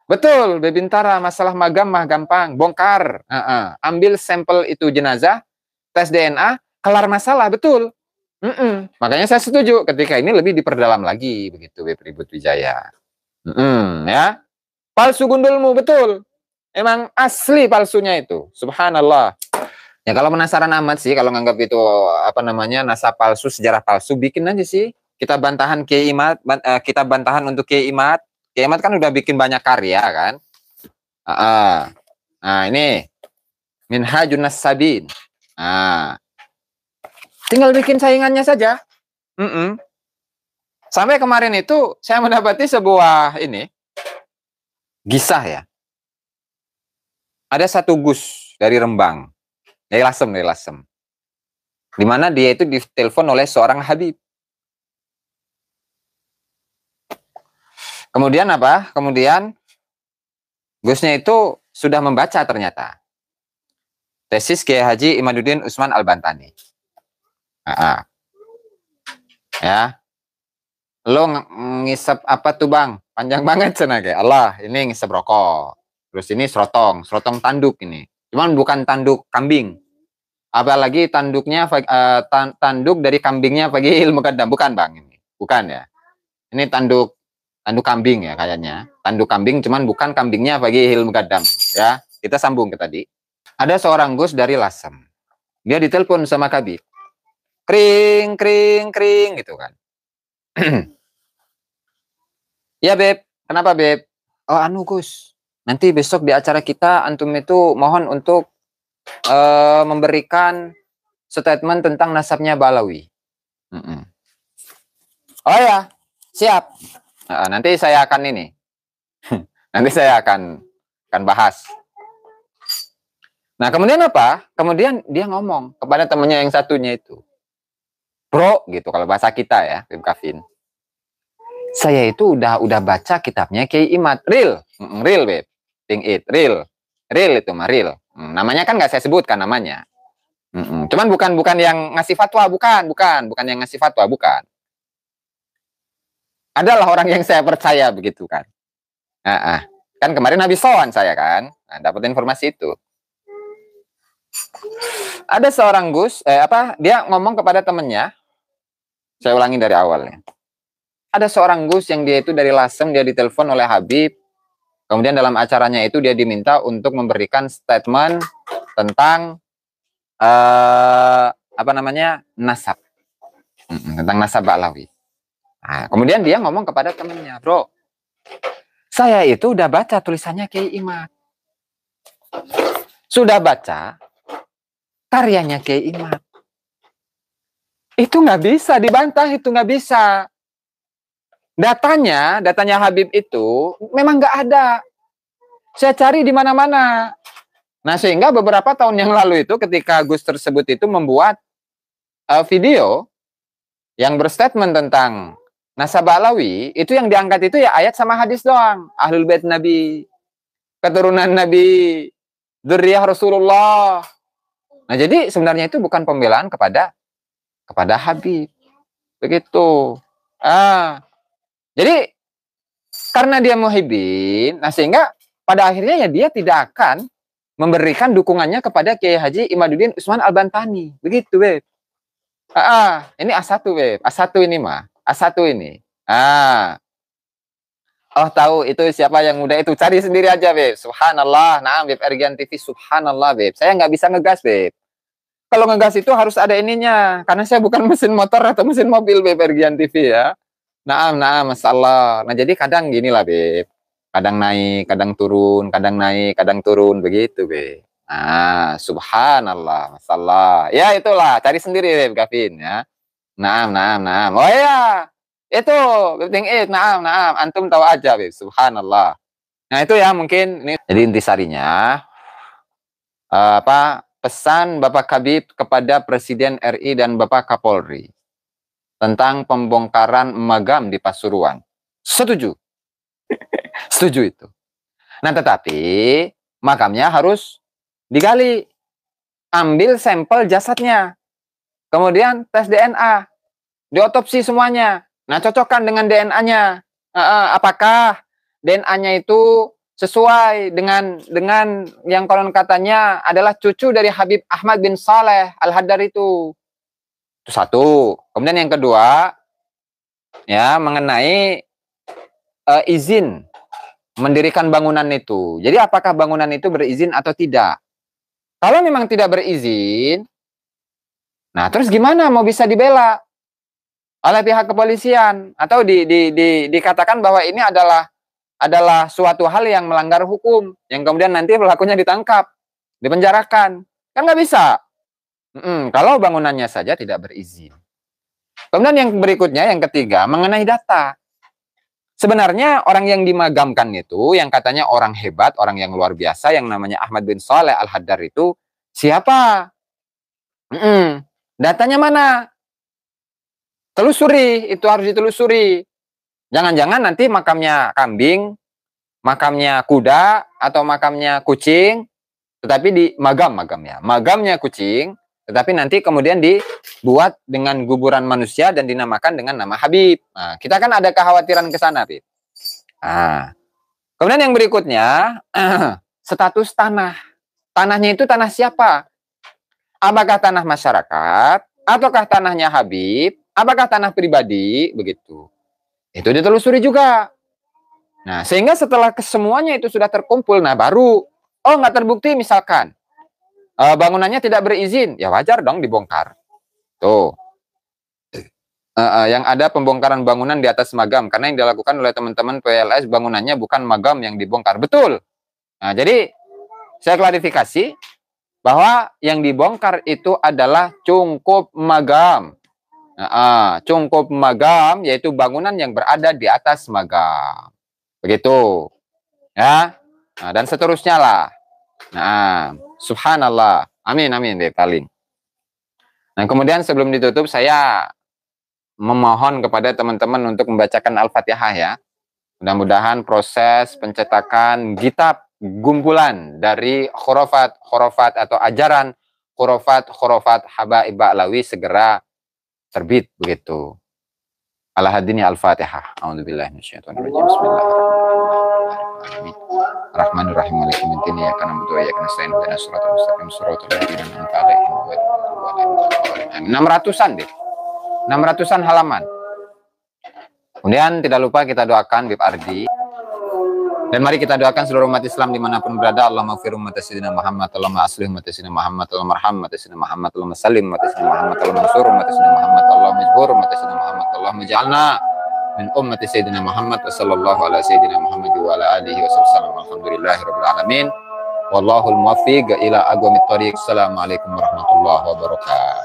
Betul, Bebintara, masalah magam mah gampang, bongkar. Ambil sampel itu jenazah, tes DNA, kelar masalah, betul. Makanya saya setuju ketika ini lebih diperdalam lagi begitu, Beb Ribut Wijaya. Ya. Palsu gundulmu, betul. Emang asli palsunya itu. Subhanallah. Ya kalau penasaran amat sih, kalau nganggap itu nasab palsu, sejarah palsu, bikin aja sih. Kita bantahan Kiai Imad, kita bantahan untuk Kiai Imad. Kiai Imad kan udah bikin banyak karya kan. Nah ini Minhajun Nas-Sabin. Tinggal bikin saingannya saja. Sampai kemarin itu saya mendapati sebuah kisah ya. Ada satu Gus dari Rembang. Dari Lasem. Di mana dia itu ditelepon oleh seorang Habib. Kemudian apa? Kemudian Gusnya itu sudah membaca ternyata tesis Kiai Haji Imaduddin Usman Al-Bantani. Ya. Lo ngisep apa tuh, Bang? Panjang banget sana kayak. Allah, ini ngisep rokok. Terus ini serotong tanduk ini. Cuman bukan tanduk kambing. Apalagi tanduknya tanduk dari kambingnya Fagihil Muqaddam, bukan, Bang, ini. Bukan ya. Ini tanduk kambing ya kayaknya. Tanduk kambing cuman bukan kambingnya Fagihil Muqaddam, ya. Kita sambung ke tadi. Ada seorang Gus dari Lasem. Dia ditelepon sama Kabib. Kring gitu kan. Ya, Beb. Kenapa, Beb? Oh, Gus. Nanti besok di acara kita antum itu mohon untuk memberikan statement tentang nasabnya Balawi. Oh ya, siap. Nanti saya akan nanti saya akan bahas. Nah, kemudian apa? Kemudian dia ngomong kepada temannya yang satunya itu. Bro, gitu kalau bahasa kita ya, Bim Kavin. Saya itu udah baca kitabnya Kiai Imad. Real, Beb. Think it, real itu mah real. Namanya kan nggak saya sebutkan namanya. Cuman bukan yang ngasih fatwa, bukan yang ngasih fatwa, bukan. Adalah orang yang saya percaya begitu kan. Kan kemarin habis sowan saya kan, dapat informasi itu. Ada seorang Gus, dia ngomong kepada temennya. Saya ulangi dari awalnya. Ada seorang Gus yang dia itu dari Lasem, dia ditelepon oleh Habib. Kemudian dalam acaranya itu dia diminta untuk memberikan statement tentang nasab. Tentang nasab Ba'lawi. Nah, kemudian dia ngomong kepada temannya, bro, saya itu udah baca tulisannya Kiai Imad. Sudah baca karyanya Kiai Imad. Itu nggak bisa dibantah, itu nggak bisa. Datanya Habib itu memang nggak ada. Saya cari di mana-mana. Nah, sehingga beberapa tahun yang lalu itu ketika Gus tersebut itu membuat video yang berstatement tentang nasab Ba'lawi, itu yang diangkat itu ya ayat sama hadis doang. Ahlul Bait Nabi, keturunan Nabi, dzurriyyah Rasulullah. Nah, jadi sebenarnya itu bukan pembelaan kepada Habib. Begitu. Jadi karena dia muhibbin, nah sehingga pada akhirnya ya dia tidak akan memberikan dukungannya kepada Kiai Haji Imaduddin Utsman Al-Bantani. Begitu, Beb. Ini A1, Beb. A1 ini mah. A1 ini. Oh, tahu itu siapa yang muda itu. Cari sendiri aja, Beb. Subhanallah. Nah, Beb Ergian TV. Subhanallah, Beb. Saya nggak bisa ngegas, Beb. Kalau ngegas itu harus ada ininya. Karena saya bukan mesin motor atau mesin mobil, Beb Ergian TV ya. Nah, masalah. Nah, jadi kadang gini lah, Beb. Kadang naik, kadang turun, kadang naik, kadang turun. Begitu, Beb. Nah, subhanallah, masalah. Ya, itulah. Cari sendiri, Beb Gavin, ya. Nah. Oh ya, itu, Beb Ting It. Nah. Antum tahu aja, Beb. Subhanallah. Nah, itu ya mungkin. Ini. Jadi intisarinya, pesan Bapak Habib kepada Presiden RI dan Bapak Kapolri tentang pembongkaran magam di Pasuruan. Setuju. Setuju itu. Nah, tetapi makamnya harus digali. Ambil sampel jasadnya. Kemudian tes DNA. Diotopsi semuanya. Nah, cocokkan dengan DNA-nya. Apakah DNA-nya itu sesuai dengan yang konon katanya adalah cucu dari Habib Ahmad bin Saleh Al-Haddar itu. Itu satu. Kemudian yang kedua, ya mengenai izin mendirikan bangunan itu. Jadi apakah bangunan itu berizin atau tidak? Kalau memang tidak berizin, nah terus gimana mau bisa dibela oleh pihak kepolisian atau dikatakan bahwa ini adalah suatu hal yang melanggar hukum yang kemudian nanti pelakunya ditangkap, dipenjarakan. Kan nggak bisa. Kalau bangunannya saja tidak berizin. Kemudian yang berikutnya, yang ketiga, mengenai data. Sebenarnya orang yang dimagamkan itu, yang katanya orang hebat, orang yang luar biasa, yang namanya Ahmad bin Saleh Al-Haddar itu, siapa? Datanya mana? Telusuri, itu harus ditelusuri. Jangan-jangan nanti makamnya kambing, makamnya kuda, atau makamnya kucing, tetapi di magamnya kucing, tetapi nanti kemudian dibuat dengan kuburan manusia dan dinamakan dengan nama Habib. Nah, kita kan ada kekhawatiran ke sana, Habib. Nah, kemudian yang berikutnya, status tanah. Tanahnya itu tanah siapa? Apakah tanah masyarakat? Ataukah tanahnya Habib? Apakah tanah pribadi? Begitu. Itu ditelusuri juga. Nah, sehingga setelah kesemuanya itu sudah terkumpul, nah baru, nggak terbukti misalkan. Bangunannya tidak berizin, ya wajar dong dibongkar. Tuh. Yang ada pembongkaran bangunan di atas magam, karena yang dilakukan oleh teman-teman PLS bangunannya bukan magam yang dibongkar. Betul. Nah, jadi saya klarifikasi bahwa yang dibongkar itu adalah cungkup magam. Cungkup magam yaitu bangunan yang berada di atas magam. Begitu. Ya. Nah, dan seterusnya lah. Nah, subhanallah. Amin deh paling. Nah, kemudian sebelum ditutup saya memohon kepada teman-teman untuk membacakan Al-Fatihah ya. Mudah-mudahan proses pencetakan kitab gumpulan dari khurafat atau ajaran khurafat Habaib Ba'lawi segera terbit begitu. Al-Hadini Al-Fatihah. A'udzubillahi minasyaitonir rajim. Bismillahirrahmanirrahim. Rahmanirrahim maliki yaumiddin iyyaka na'budu wa iyyaka nasta'in ihdinas siratal mustaqim siratal ladzina an'amta 'alaihim ghairil maghdubi 'alaihim. 600-an deh. 600-an halaman. Kemudian tidak lupa kita doakan Bib Ardi Dan mari kita doakan seluruh umat Islam dimanapun berada. Allahumma maghfir umat Sayyidina Muhammad, Allahumma aslih umat Sayyidina Muhammad, Allahumma arham umat Sayyidina Muhammad, Allahumma salim umat Sayyidina Muhammad, Allahumma mansur umat Sayyidina Muhammad, Allahumma majbur umat Sayyidina Muhammad, Allahumma ij'alna min ummati Sayyidina Muhammad wa sallallahu ala Sayyidina Muhammad wa ala alihi wa sallam. Alhamdulillahi rabbil alamin. Wallahul muwaffiq ila aqwamit thoriq. Assalamualaikum warahmatullahi wabarakatuh.